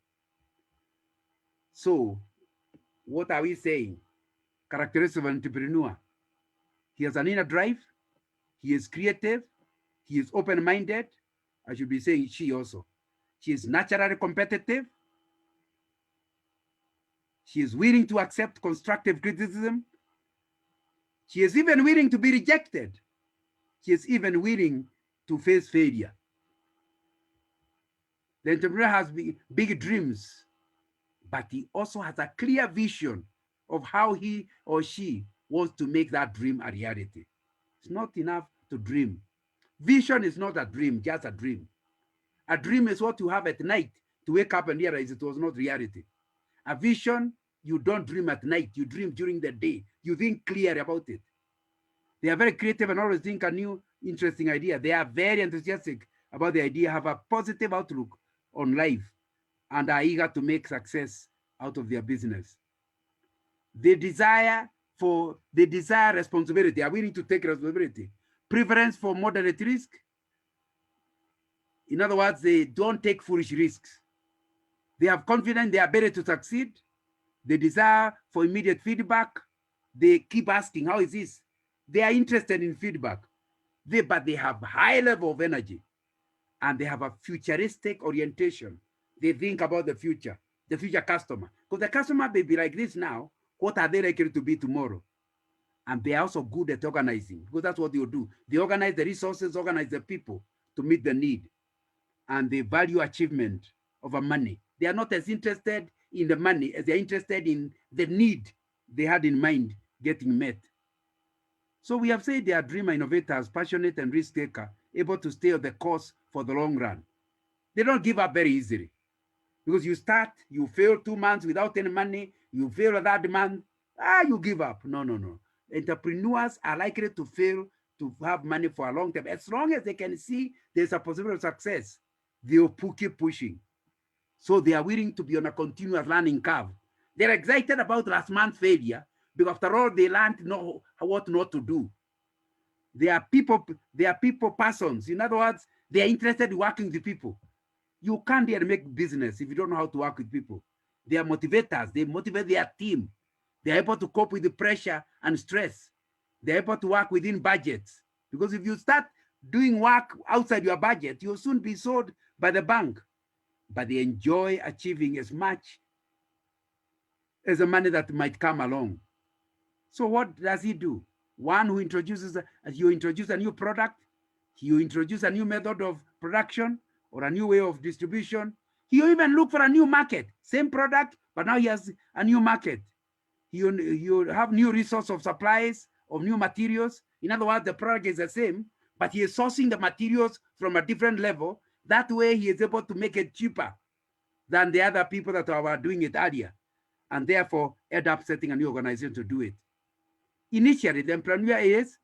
So what are we saying? Characteristics of an entrepreneur. He has an inner drive. He is creative. He is open-minded. I should be saying she also. She is naturally competitive. She is willing to accept constructive criticism. She is even willing to be rejected. She is even willing to face failure. The entrepreneur has big dreams, but he also has a clear vision of how he or she wants to make that dream a reality. It's not enough to dream. Vision is not a dream, just a dream. A dream is what you have at night to wake up and realize it was not reality. A vision, you don't dream at night, you dream during the day. You think clear about it. They are very creative and always think a new, interesting idea. They are very enthusiastic about the idea, have a positive outlook on life, and are eager to make success out of their business. They desire responsibility, are willing to take responsibility. Preference for moderate risk. In other words, they don't take foolish risks. They have confidence in their ability to succeed. They desire for immediate feedback. They keep asking, how is this? They are interested in feedback. But they have high level of energy, and they have a futuristic orientation. They think about the future customer. Because the customer may be like this now, what are they likely to be tomorrow? And they are also good at organizing, because that's what they do. They organize the resources, organize the people to meet the need. And they value achievement over money. They are not as interested in the money as they're interested in the need they had in mind getting met. So we have said they are dreamer, innovators, passionate and risk taker, able to stay on the course for the long run. They don't give up very easily, because you start, you fail 2 months without any money, you fail that month, you give up. No. Entrepreneurs are likely to fail to have money for a long time. As long as they can see there's a possibility of success, they'll keep pushing. So they are willing to be on a continuous learning curve. They're excited about last month's failure, because after all, they learned what not to do. They are people persons. In other words, they are interested in working with people. You can't dare make business if you don't know how to work with people. They are motivators. They motivate their team. They're able to cope with the pressure and stress. They're able to work within budgets. Because if you start doing work outside your budget, you'll soon be sold by the bank. But they enjoy achieving as much as the money that might come along. So what does he do? One who introduces, you introduce a new product, you introduce a new method of production or a new way of distribution. He'll even look for a new market, same product, but now he has a new market. You have new resource of supplies, of new materials. In other words, the product is the same, but he is sourcing the materials from a different level. That way he is able to make it cheaper than the other people that were doing it earlier, and therefore end up setting a new organization to do it. Initially, the entrepreneur is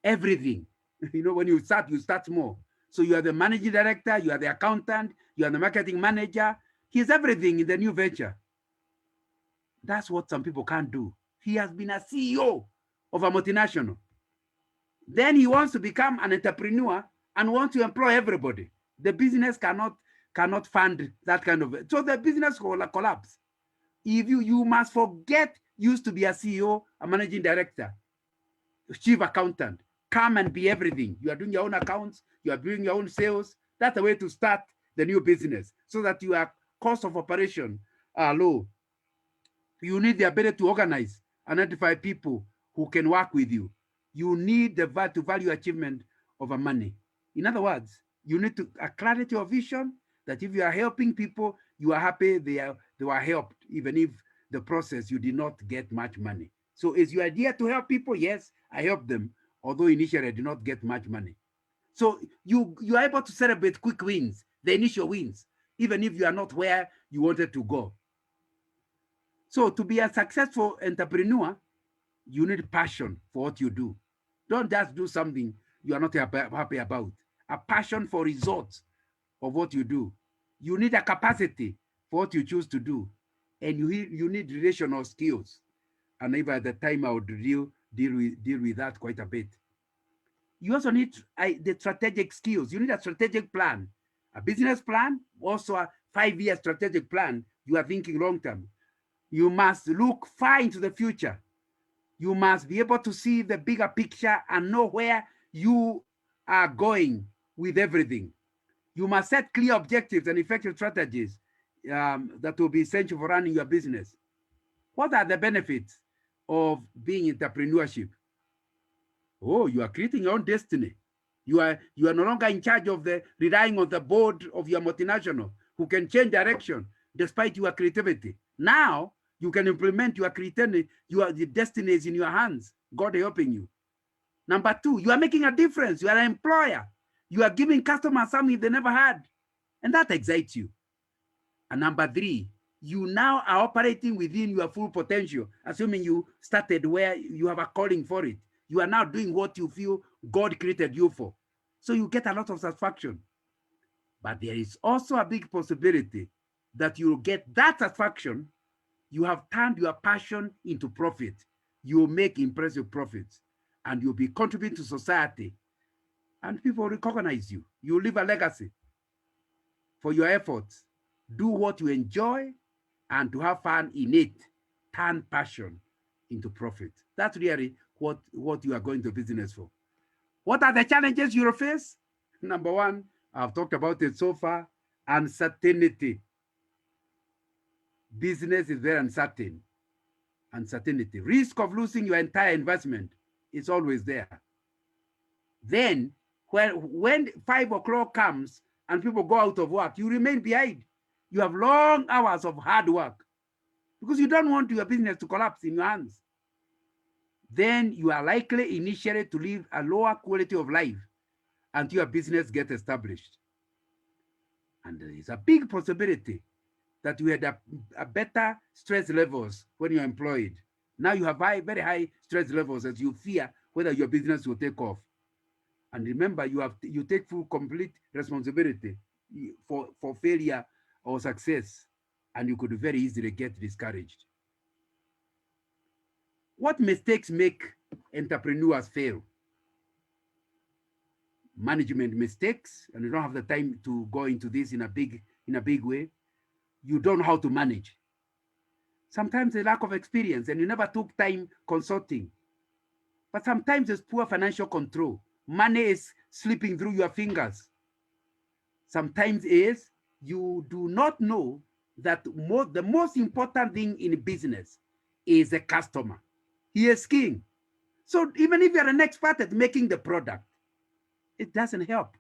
everything. You know, when you start small. So you are the managing director, you are the accountant, you are the marketing manager. He's everything in the new venture. That's what some people can't do. He has been a CEO of a multinational. Then he wants to become an entrepreneur and wants to employ everybody. The business cannot fund that kind of, so the business will collapse. If you must forget used to be a CEO, a managing director, chief accountant. Come and be everything. You are doing your own accounts, you are doing your own sales. That's the way to start the new business, so that your cost of operation are low. You need the ability to organize, identify people who can work with you. You need the value achievement of a money. In other words, you need a clarity of vision that if you are helping people, you are happy they were helped, even if the process you did not get much money. So is your idea to help people? Yes, I help them, although initially I did not get much money. So you are able to celebrate quick wins, the initial wins, even if you are not where you wanted to go. So to be a successful entrepreneur, you need passion for what you do. Don't just do something you are not happy about. A passion for results of what you do. You need a capacity for what you choose to do. And you need relational skills. And even at the time I would deal with that quite a bit. You also need the strategic skills. You need a strategic plan, a business plan, also a 5-year strategic plan. You are thinking long term. You must look far into the future. You must be able to see the bigger picture and know where you are going with everything. You must set clear objectives and effective strategies that will be essential for running your business. What are the benefits of being entrepreneurship? Oh, you are creating your own destiny. You are no longer in charge of relying on the board of your multinational who can change direction despite your creativity. Now you can implement your creativity. The destiny is in your hands. God helping you. Number 2, you are making a difference. You are an employer. You are giving customers something they never had, and that excites you. And number 3, you now are operating within your full potential, assuming you started where you have a calling for it. You are now doing what you feel God created you for. So you get a lot of satisfaction. But there is also a big possibility that you'll get that satisfaction. You have turned your passion into profit. You will make impressive profits, and you'll be contributing to society, and people recognize you. You leave a legacy for your efforts. Do what you enjoy, and to have fun in it. Turn passion into profit. That's really what you are going to business for. What are the challenges you will face? Number 1, I've talked about it so far, uncertainty. Business is very uncertain. Uncertainty. Risk of losing your entire investment is always there. Then when 5 o'clock comes and people go out of work, you remain behind. You have long hours of hard work because you don't want your business to collapse in your hands. Then you are likely initially to live a lower quality of life until your business gets established. And there is a big possibility that you had a better stress levels when you're employed. Now you have very high stress levels as you fear whether your business will take off. And remember, you take full, complete responsibility for failure or success, and you could very easily get discouraged. What mistakes make entrepreneurs fail? Management mistakes, and you don't have the time to go into this in a big way. You don't know how to manage. Sometimes a lack of experience and you never took time consulting. But sometimes it's poor financial control. Money is slipping through your fingers. Sometimes is you do not know that the most important thing in business is a customer. He is king. So even if you're an expert at making the product, it doesn't help.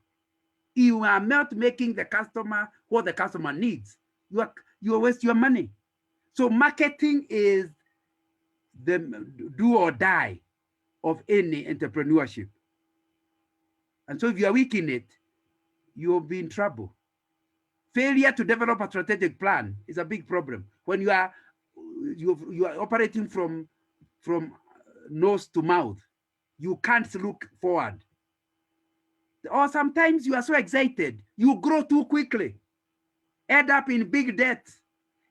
You are not making the customer what the customer needs. You waste your money. So marketing is the do or die of any entrepreneurship. And so if you are weak in it, you'll be in trouble. Failure to develop a strategic plan is a big problem. When you are operating from nose to mouth, you can't look forward. Or sometimes you are so excited, you grow too quickly, end up in big debt.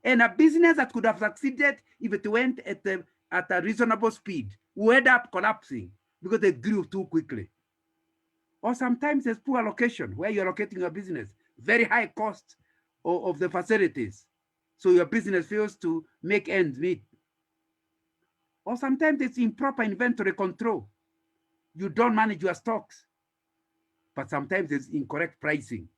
And a business that could have succeeded if it went at a reasonable speed will end up collapsing because it grew too quickly. Or sometimes there's poor allocation where you're allocating your business, very high cost of the facilities. So your business fails to make ends meet. Or sometimes it's improper inventory control. You don't manage your stocks. But sometimes it's incorrect pricing.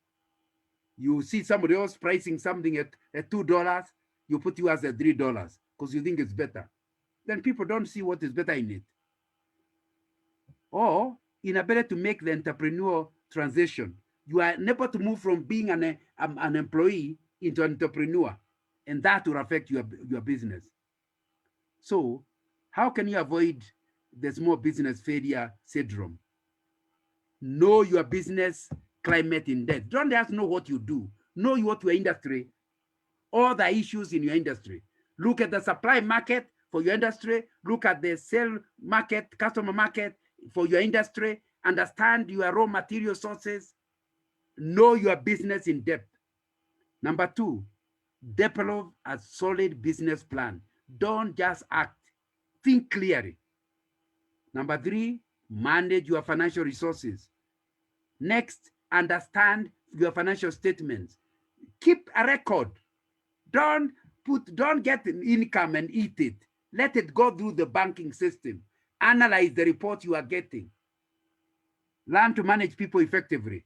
You see somebody else pricing something at $2, you put yours at $3 because you think it's better. Then people don't see what is better in it. Or inability to make the entrepreneur transition. You are unable to move from being an employee into an entrepreneur, and that will affect your business. So how can you avoid the small business failure syndrome? Know your business climate in depth. Don't just know what you do. Know what your industry, all the issues in your industry. Look at the supply market for your industry. Look at the sale market, customer market for your industry. Understand your raw material sources. Know your business in depth. Number 2, develop a solid business plan. Don't just act. Think clearly. Number 3, manage your financial resources. Next, understand your financial statements. Keep a record. Don't get an income and eat it. Let it go through the banking system. Analyze the report you are getting. Learn to manage people effectively.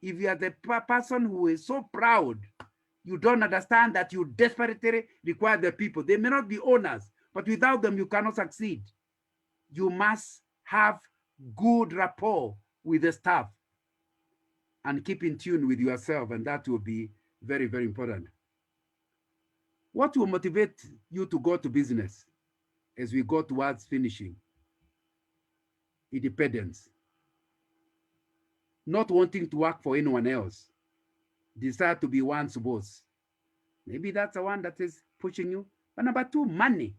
If you are the person who is so proud, you don't understand that you desperately require the people. They may not be owners, but without them, you cannot succeed. You must have good rapport with the staff and keep in tune with yourself, and that will be very, very important. What will motivate you to go to business as we go towards finishing? Independence. Not wanting to work for anyone else. Desire to be one's boss. Maybe that's the one that is pushing you. But number 2, money.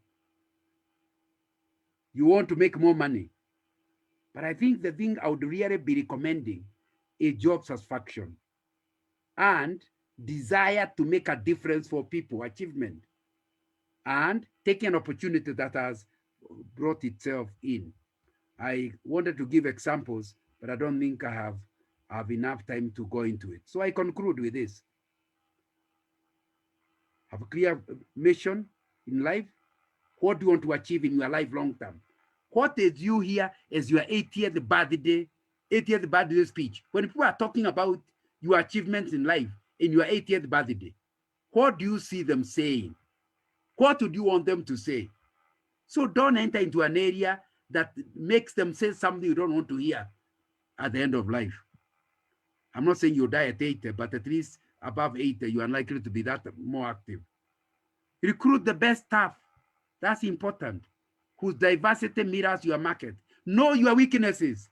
You want to make more money. But I think the thing I would really be recommending is job satisfaction and desire to make a difference for people, achievement, and taking an opportunity that has brought itself in. I wanted to give examples, but I don't think I have enough time to go into it. So I conclude with this. Have a clear mission in life. What do you want to achieve in your life long term? What is you here as your 80th birthday speech? When people are talking about your achievements in life in your 80th birthday, what do you see them saying? What would you want them to say? So don't enter into an area that makes them say something you don't want to hear at the end of life. I'm not saying you die at 80, but at least above 80, you are likely to be that more active. Recruit the best staff. That's important. Whose diversity mirrors your market. Know your weaknesses.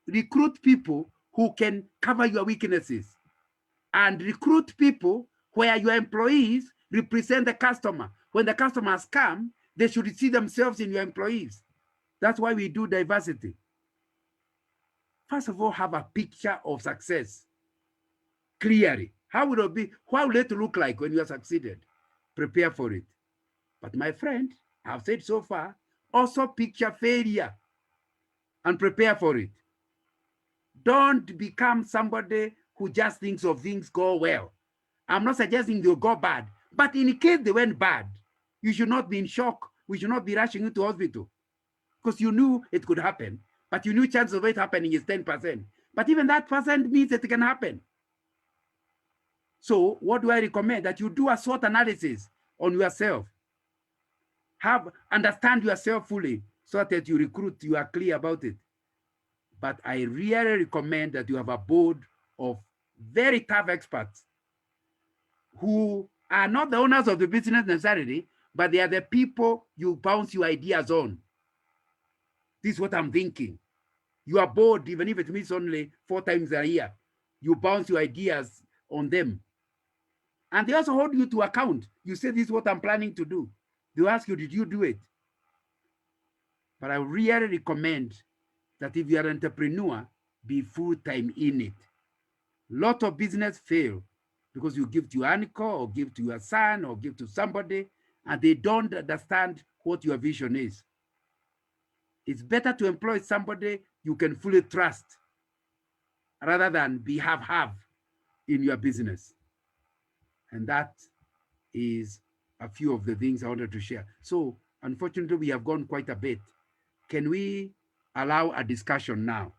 Recruit people who can cover your weaknesses. And recruit people where your employees represent the customer. When the customers come, they should see themselves in your employees. That's why we do diversity. First of all, have a picture of success clearly. How will it be? What will it look like when you have succeeded? Prepare for it. But my friend, I've said so far, also picture failure and prepare for it. Don't become somebody who just thinks of things go well. I'm not suggesting they'll go bad, but in case they went bad, You should not be in shock. We should not be rushing into hospital because you knew it could happen, but you knew chance of it happening is 10%. But even that percent means that it can happen. So what do I recommend? That you do a SWOT analysis on yourself. Understand yourself fully so that you recruit, you are clear about it. But I really recommend that you have a board of very tough experts who are not the owners of the business necessarily, but they are the people you bounce your ideas on. This is what I'm thinking. You are bored, even if it means only 4 times a year. You bounce your ideas on them. And they also hold you to account. You say, this is what I'm planning to do. They ask you, did you do it? But I really recommend that if you are an entrepreneur, be full-time in it. A lot of business fail because you give to your uncle or give to your son or give to somebody and they don't understand what your vision is. It's better to employ somebody you can fully trust rather than be half-half in your business. And that is a few of the things I wanted to share. So unfortunately, we have gone quite a bit. Can we allow a discussion now?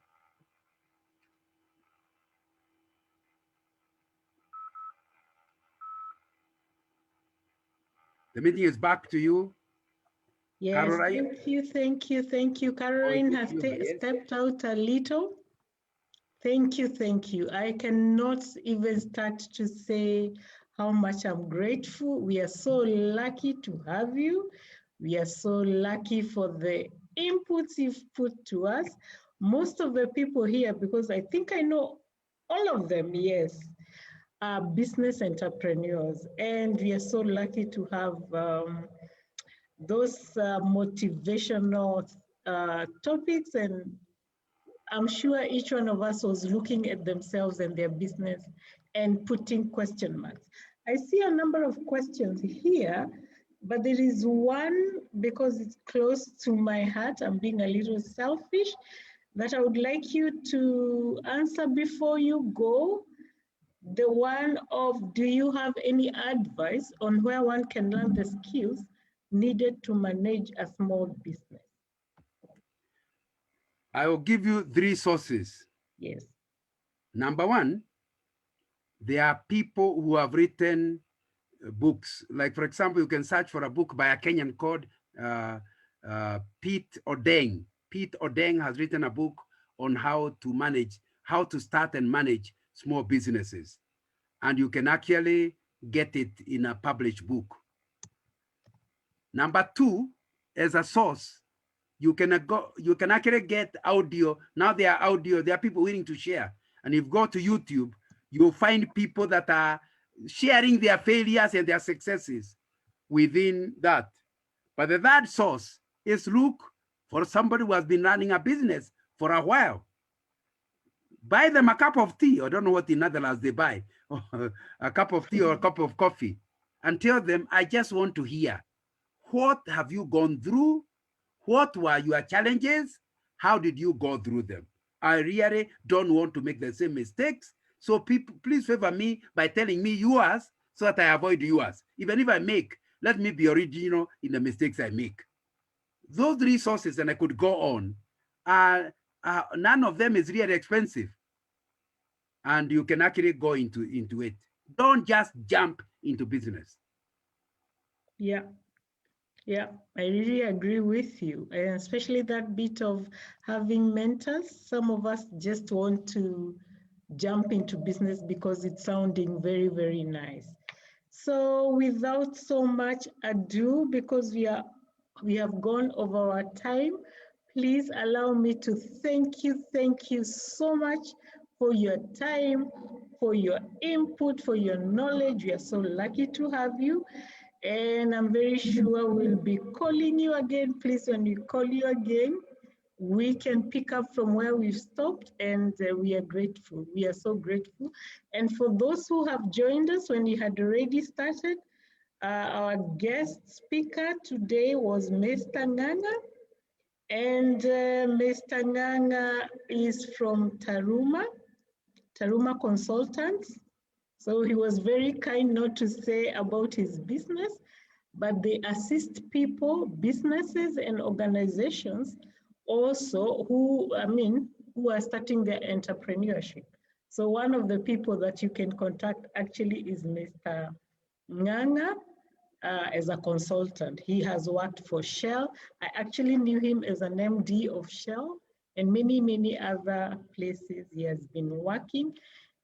The meeting is back to you. Yes, Caroline? thank you. Caroline has stepped out a little. Thank you. I cannot even start to say how much I'm grateful. We are so lucky to have you. We are so lucky for the inputs you've put to us. Most of the people here, because I think I know all of them, yes, are business entrepreneurs. And we are so lucky to have those motivational topics, and I'm sure each one of us was looking at themselves and their business and putting question marks. I see a number of questions here, but there is one, because it's close to my heart, I'm being a little selfish, that I would like you to answer before you go. The one of, do you have any advice on where one can learn the skills needed to manage a small business? I will give you 3 sources. Yes. Number 1, there are people who have written books. Like, for example, you can search for a book by a Kenyan called Pete Odeng. Pete Odeng has written a book on how to start and manage small businesses. And you can actually get it in a published book. Number 2, as a source, you can actually get audio. Now there are people willing to share. And if you go to YouTube, you'll find people that are sharing their failures and their successes within that. But the third source is look for somebody who has been running a business for a while. Buy them a cup of tea. I don't know what in Netherlands they buy, a cup of tea or a cup of coffee, and tell them, I just want to hear, what have you gone through? What were your challenges? How did you go through them? I really don't want to make the same mistakes. So people, please favor me by telling me yours so that I avoid yours. Even if I make, let me be original in the mistakes I make. Those resources, and I could go on, none of them is really expensive. And you can actually go into it. Don't just jump into business. Yeah, I really agree with you, and especially that bit of having mentors. Some of us just want to jump into business because it's sounding very, very nice. So without so much ado, because we have gone over our time, please allow me to thank you so much for your time, for your input, for your knowledge. We are so lucky to have you. And I'm very sure we'll be calling you again. Please, when we call you again, we can pick up from where we've stopped, and we are grateful. We are so grateful. And for those who have joined us when we had already started, our guest speaker today was Mr. Nganga. And Mr. Nganga is from Taruma Consultants. So he was very kind not to say about his business, but they assist people, businesses, and organizations also who are starting their entrepreneurship. So one of the people that you can contact actually is Mr. Nganga as a consultant. He has worked for Shell. I actually knew him as an MD of Shell and many, many other places he has been working.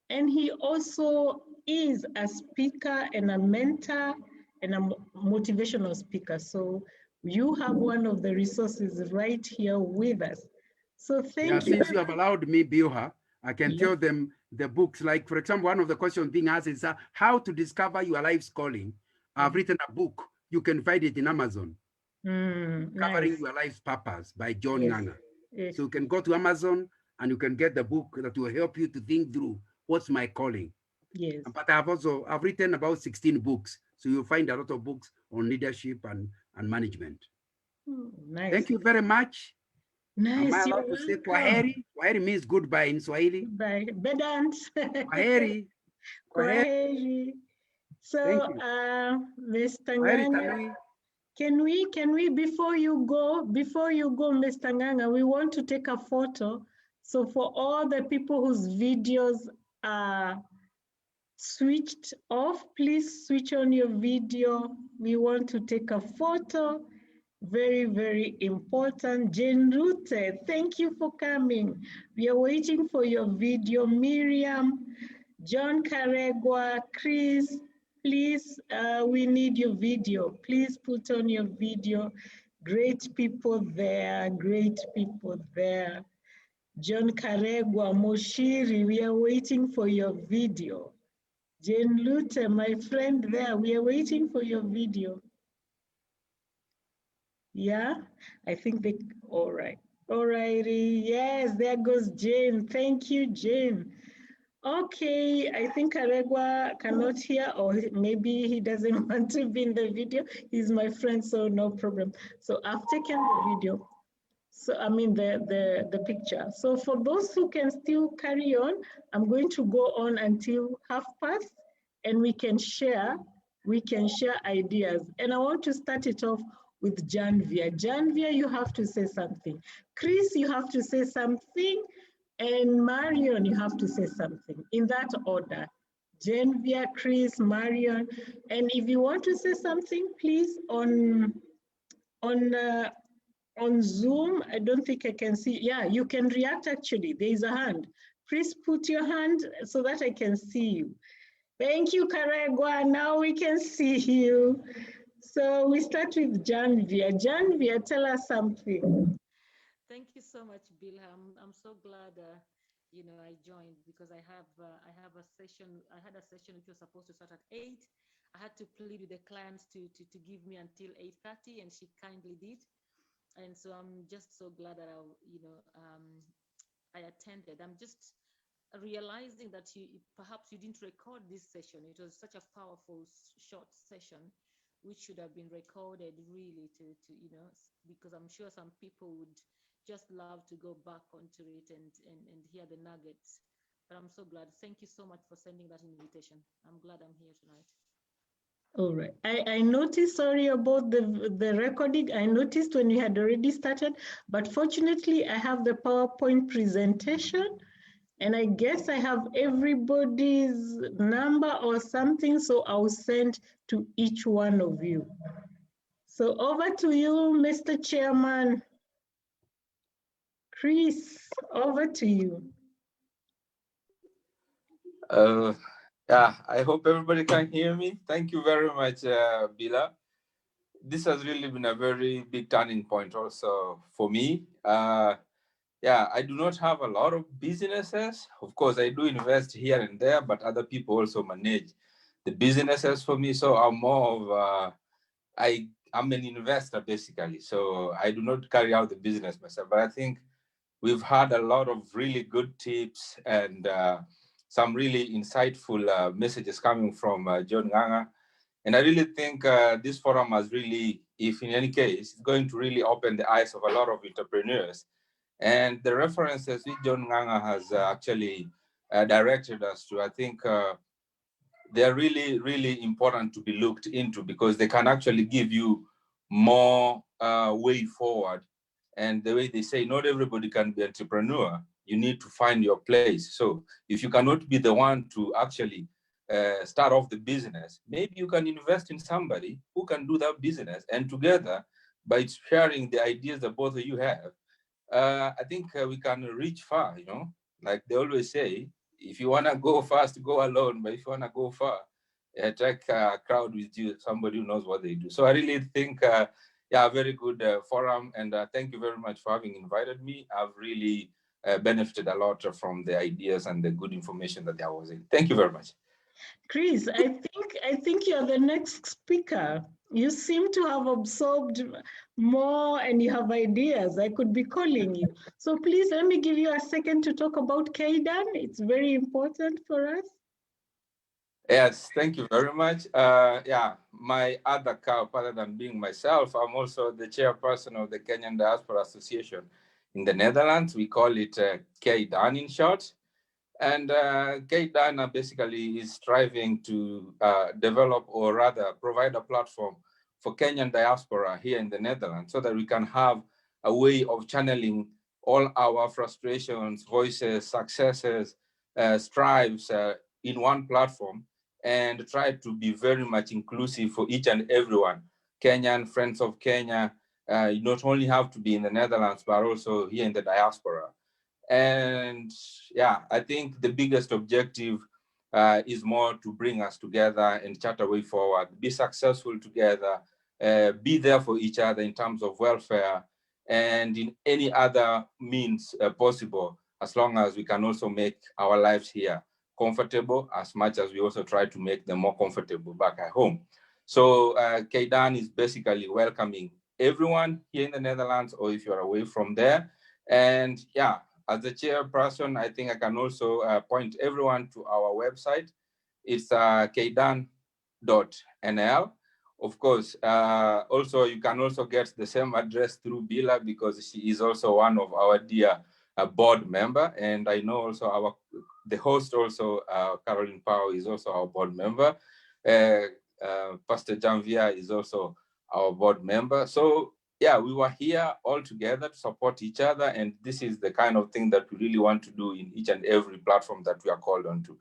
And he also is a speaker and a mentor and a motivational speaker. So you have one of the resources right here with us. So thank you. Since you have allowed me, Bilha, I can tell them the books. Like, for example, one of the questions being asked is how to discover your life's calling. I've written a book. You can find it in Amazon. Covering Your Life's Purpose by John Nganga. Yes. So you can go to Amazon and you can get the book that will help you to think through what's my calling. Yes. But I've written about 16 books. So you'll find a lot of books on leadership and management. Nice. Thank you very much. Nice. Am I allowed to say Kwaheri? Kwaheri means goodbye in Swahili. Goodbye. Bedant. Kwaheri. Kwaheri. So, Mr. Nganga, can we, before you go, Mr. Nganga, we want to take a photo. So for all the people whose videos are switched off, please switch on your video. We want to take a photo. Very, very important. Jane Rute, thank you for coming. We are waiting for your video. Miriam, John Karegwa, Chris, please, we need your video. Please put on your video. Great people there, great people there. John Karegwa, Moshiri, we are waiting for your video. Jane Lute, my friend there, we are waiting for your video. Yeah, I think they, all right. All righty, yes, there goes Jane. Thank you, Jane. Okay, I think Karegwa cannot hear, or maybe he doesn't want to be in the video. He's my friend, so no problem. So I've taken the video. So I mean the picture. So for those who can still carry on, I'm going to go on until 12:30, and we can share ideas. And I want to start it off with Janvia. Janvia, you have to say something. Chris, you have to say something. And Marion, you have to say something in that order. Janvia, Chris, Marion. And if you want to say something, please on Zoom, I don't think I can see. Yeah, you can react actually. There is a hand. Please put your hand so that I can see you. Thank you, Karegwa. Now we can see you. So we start with Janvia. Janvia, tell us something. Thank you so much, Bill. I'm so glad, I joined because I have a session. I had a session which was supposed to start at 8. I had to plead with the clients to give me until 8:30, and she kindly did. And so I'm just so glad that I attended. I'm just realizing that perhaps you didn't record this session. It was such a powerful, short session, which should have been recorded really to because I'm sure some people would just love to go back onto it and hear the nuggets. But I'm so glad. Thank you so much for sending that invitation. I'm glad I'm here tonight. All right. I noticed, sorry about the recording. I noticed when you had already started, but fortunately I have the PowerPoint presentation, and I guess I have everybody's number or something, so I'll send to each one of you. So over to you, Mr. Chairman. Chris, over to you. Yeah, I hope everybody can hear me. Thank you very much, Bila. This has really been a very big turning point also for me. Yeah, I do not have a lot of businesses. Of course, I do invest here and there, but other people also manage the businesses for me. So I'm more of, I'm an investor basically. So I do not carry out the business myself, but I think we've had a lot of really good tips and some really insightful messages coming from John Nganga. And I really think this forum has really, if in any case, it's going to really open the eyes of a lot of entrepreneurs. And the references which John Nganga has actually directed us to, I think they're really, really important to be looked into because they can actually give you more way forward. And the way they say, not everybody can be entrepreneur. You need to find your place. So if you cannot be the one to actually start off the business, maybe you can invest in somebody who can do that business. And together, by sharing the ideas that both of you have, I think we can reach far, you know, like they always say, if you want to go fast, go alone. But if you want to go far, take a crowd with you, somebody who knows what they do. So I really think, yeah, a very good forum. And thank you very much for having invited me. I've really benefited a lot from the ideas and the good information that there was in. Thank you very much. Chris, I think you're the next speaker. You seem to have absorbed more and you have ideas. I could be calling you. So please let me give you a second to talk about Kaydan. It's very important for us. Yes, thank you very much. Yeah, my other cap, other than being myself, I'm also the chairperson of the Kenyan Diaspora Association in the Netherlands. We call it Kaydan in short. And Kaydan basically is striving to develop, or rather provide a platform for Kenyan diaspora here in the Netherlands so that we can have a way of channeling all our frustrations, voices, successes, strives in one platform, and try to be very much inclusive for each and everyone. Kenyan, friends of Kenya, you not only have to be in the Netherlands, but also here in the diaspora. And yeah, I think the biggest objective is more to bring us together and chart a way forward, be successful together, be there for each other in terms of welfare and in any other means possible, as long as we can also make our lives here comfortable as much as we also try to make them more comfortable back at home. So Kaydan is basically welcoming everyone here in the Netherlands, or if you're away from there. And yeah, as the chairperson, I think I can also point everyone to our website. It's kaydan.nl. Of course, also you can also get the same address through Bila, because she is also one of our dear board member. And I know also the host also, Caroline Powell, is also our board member. Pastor Janvier is also our board member. So yeah, we were here all together to support each other. And this is the kind of thing that we really want to do in each and every platform that we are called onto.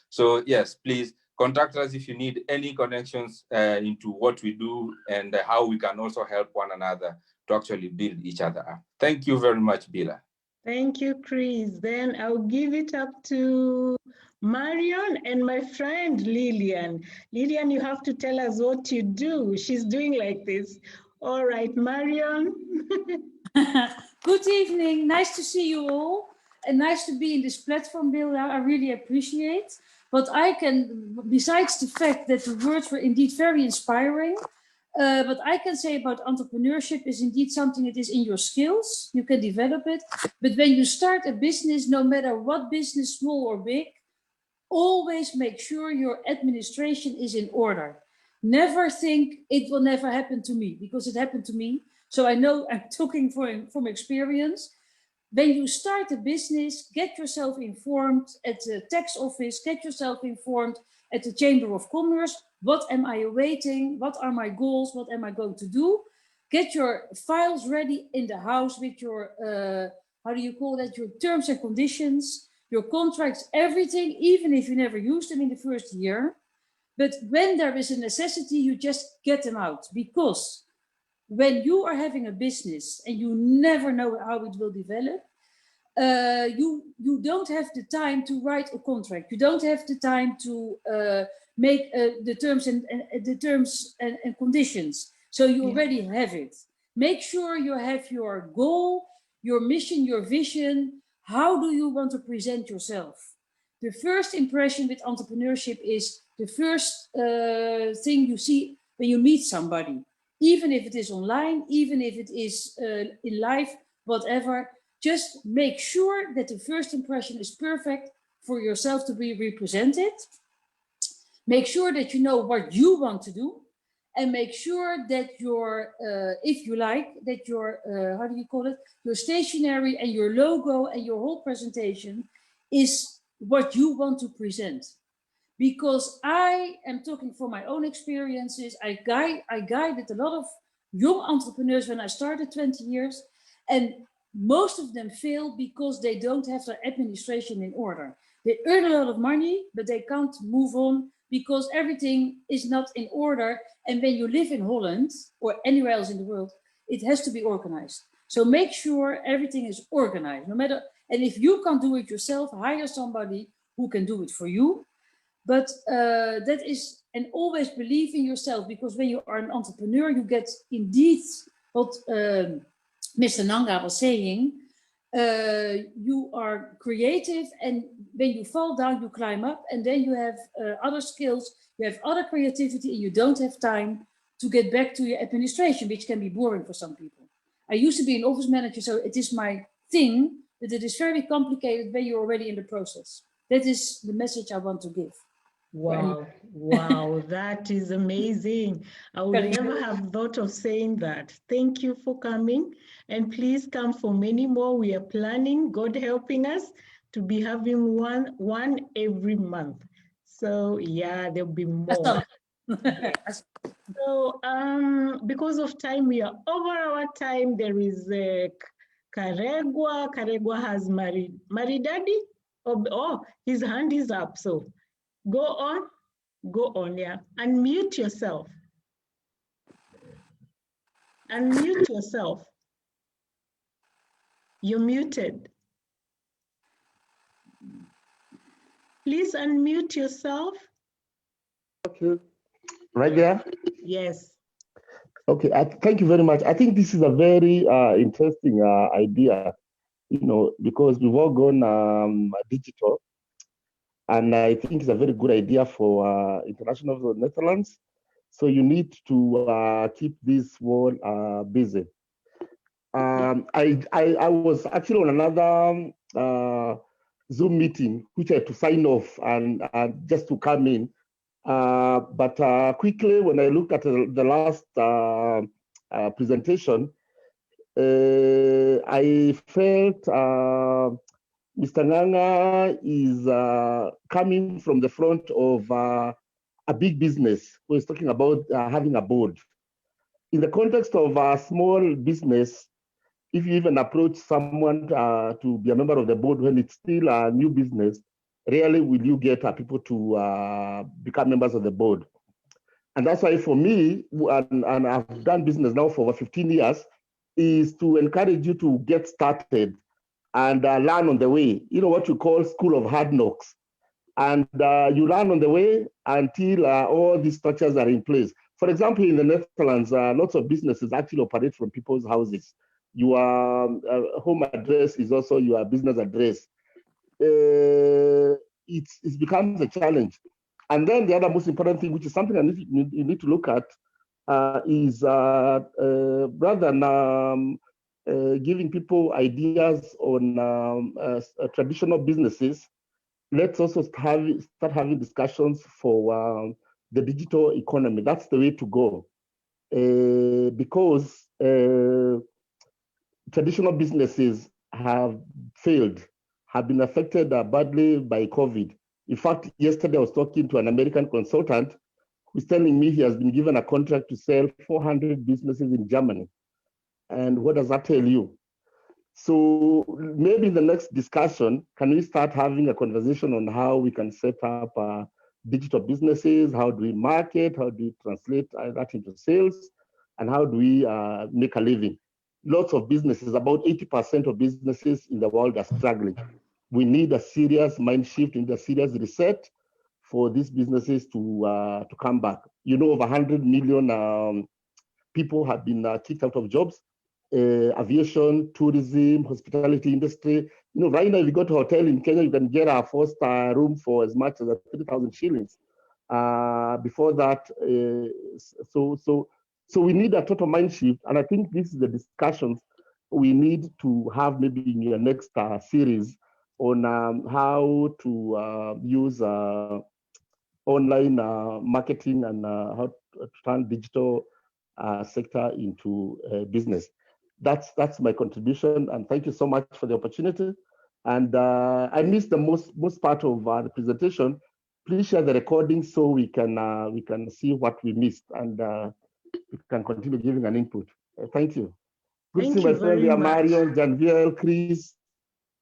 So yes, please contact us if you need any connections into what we do and how we can also help one another to actually build each other up. Thank you very much, Bila. Thank you, Chris. Then I'll give it up to Marion and my friend Lillian. Lillian, you have to tell us what you do. She's doing like this. All right, Marion. Good evening. Nice to see you all. And nice to be in this platform, Bila. I really appreciate. But I can, besides the fact that the words were indeed very inspiring, but I can say about entrepreneurship is indeed something that is in your skills. You can develop it. But when you start a business, no matter what business, small or big, always make sure your administration is in order. Never think it will never happen to me, because it happened to me. So I know I'm talking from experience. When you start a business, get yourself informed at the tax office, get yourself informed at the Chamber of Commerce. What am I awaiting? What are my goals? What am I going to do? Get your files ready in the house with your, how do you call that? Your terms and conditions, your contracts, everything, even if you never use them in the first year. But when there is a necessity, you just get them out, because when you are having a business and you never know how it will develop, you don't have the time to write a contract. You don't have the time to make the terms and conditions. So you already have it. Make sure you have your goal, your mission, your vision. How do you want to present yourself? The first impression with entrepreneurship is the first thing you see when you meet somebody. Even if it is online, even if it is in life, whatever, just make sure that the first impression is perfect for yourself to be represented. Make sure that you know what you want to do, and make sure that your, if you like, that your, how do you call it? Your stationery and your logo and your whole presentation is what you want to present. because I am talking from my own experiences. I guided a lot of young entrepreneurs when I started 20 years, and most of them fail because they don't have their administration in order. They earn a lot of money, but they can't move on because everything is not in order. And when you live in Holland or anywhere else in the world, it has to be organized. So make sure everything is organized, no matter, and if you can't do it yourself, hire somebody who can do it for you. But that is, and always believe in yourself, because when you are an entrepreneur, you get indeed what Mr. Nanga was saying, you are creative, and when you fall down, you climb up, and then you have other skills, you have other creativity, and you don't have time to get back to your administration, which can be boring for some people. I used to be an office manager, so it is my thing, but it is very complicated when you're already in the process. That is the message I want to give. Wow, wow, that is amazing. I would never have thought of saying that. Thank you for coming, and please come for many more. We are planning, God helping us, to be having one every month. So yeah, there'll be more. Yes. So because of time, we are over our time. There is Karegwa. Karegwa has Maridadi. Oh, his hand is up. So go on, yeah. Unmute yourself. Unmute yourself. You're muted. Please unmute yourself. Okay, right there? Yes. Okay, thank you very much. I think this is a very interesting idea, because we've all gone digital. And I think it's a very good idea for International Netherlands. So you need to keep this world busy. I was actually on another Zoom meeting, which I had to sign off and just to come in. But quickly, when I looked at the last presentation, I felt Mr. Nganga is coming from the front of a big business who is talking about having a board. In the context of a small business, if you even approach someone to be a member of the board when it's still a new business, rarely will you get people to become members of the board. And that's why for me, and I've done business now for over 15 years, is to encourage you to get started and learn on the way, what you call school of hard knocks. And you learn on the way until all these structures are in place. For example, in the Netherlands, lots of businesses actually operate from people's houses. Your home address is also your business address. It becomes a challenge. And then the other most important thing, which is something you need to look at, is rather than giving people ideas on traditional businesses, let's also start having discussions for the digital economy. That's the way to go, because traditional businesses have failed, have been affected badly by COVID. In fact, yesterday I was talking to an American consultant who's telling me he has been given a contract to sell 400 businesses in Germany. And what does that tell you? So maybe in the next discussion, can we start having a conversation on how we can set up digital businesses? How do we market? How do we translate that into sales? And how do we make a living? Lots of businesses, about 80% of businesses in the world are struggling. We need a serious mind shift, and a serious reset for these businesses to come back. Over 100 million people have been kicked out of jobs. Aviation, tourism, hospitality industry. Right now, if you go to a hotel in Kenya, you can get a 4-star room for as much as 3,000 shillings. Before that, so we need a total mind shift, and I think this is the discussions we need to have maybe in your next series on how to use online marketing and how to turn digital sector into business. That's my contribution, and thank you so much for the opportunity. And I missed the most part of the presentation, please share the recording so we can see what we missed, and we can continue giving an input. Thank you. Good to see my friend here, Marion, Janviel, Chris.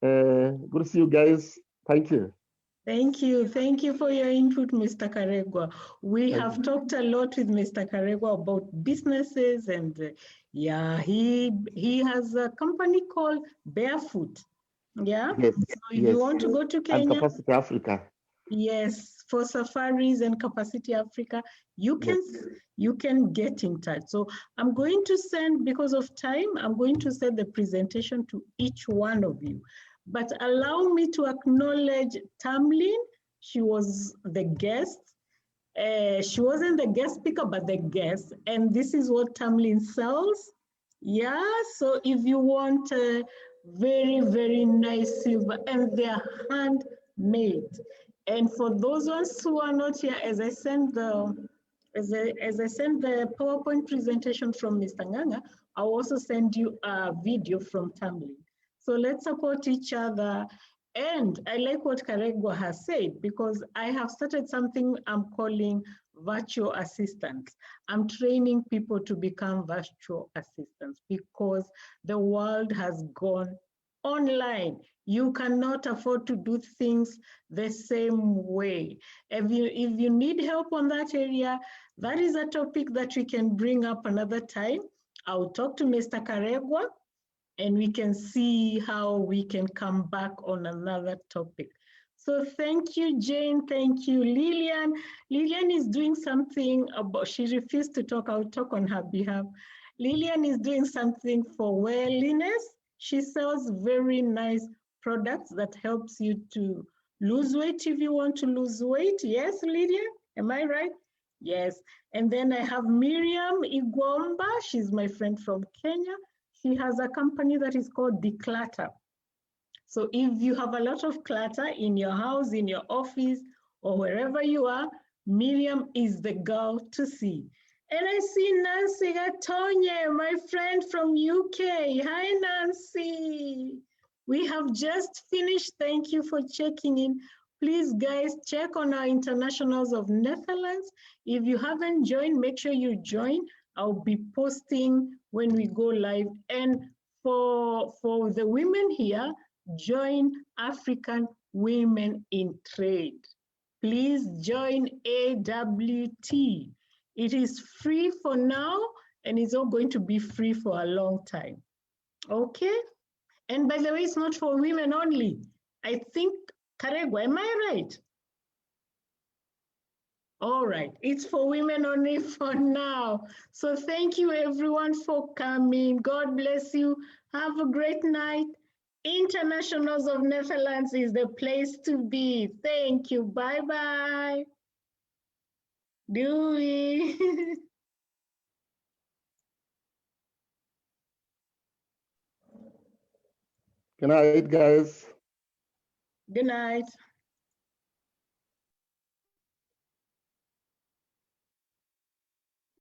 Good to see you guys. Thank you. Thank you. Thank you for your input, Mr. Karegwa. We have talked a lot with Mr. Karegwa about businesses, and yeah, he has a company called Barefoot. Yeah. Yes. So if you want to go to Kenya, and Capacity Africa. Yes, for safaris and Capacity Africa, you can get in touch. So I'm going to send, because of time, I'm going to send the presentation to each one of you. But allow me to acknowledge Tamlin. She was the guest. She wasn't the guest speaker, but the guest. And this is what Tamlin sells. Yeah, so if you want a very, very nice silver, and they're handmade. And for those ones who are not here, as I send the PowerPoint presentation from Mr. Nganga, I'll also send you a video from Tamlin. So let's support each other. And I like what Karegwa has said, because I have started something I'm calling virtual assistants. I'm training people to become virtual assistants because the world has gone online. You cannot afford to do things the same way. If you need help on that area, that is a topic that we can bring up another time. I'll talk to Mr. Karegwa, and we can see how we can come back on another topic. So thank you, Jane. Thank you, Lillian. Lillian is doing something about, she refused to talk. I'll talk on her behalf. Lillian is doing something for wellness. She sells very nice products that helps you to lose weight if you want to lose weight. Yes, Lillian, am I right? Yes. And then I have Miriam Igwomba. She's my friend from Kenya. She has a company that is called Declutter. So if you have a lot of clutter in your house, in your office, or wherever you are, Miriam is the girl to see. And I see Nancy Gatonye, my friend from UK. Hi, Nancy. We have just finished. Thank you for checking in. Please, guys, check on our Internationals of Netherlands. If you haven't joined, make sure you join. I'll be posting when we go live. And for the women here, join African Women in Trade. Please join AWT. It is free for now, and it's not going to be free for a long time. Okay? And by the way, it's not for women only. I think, Karegwa, am I right? All right, it's for women only for now. So thank you everyone for coming. God bless you. Have a great night. Internationals of Netherlands is the place to be. Thank you. Bye-bye. Doei. Good night, guys. Good night.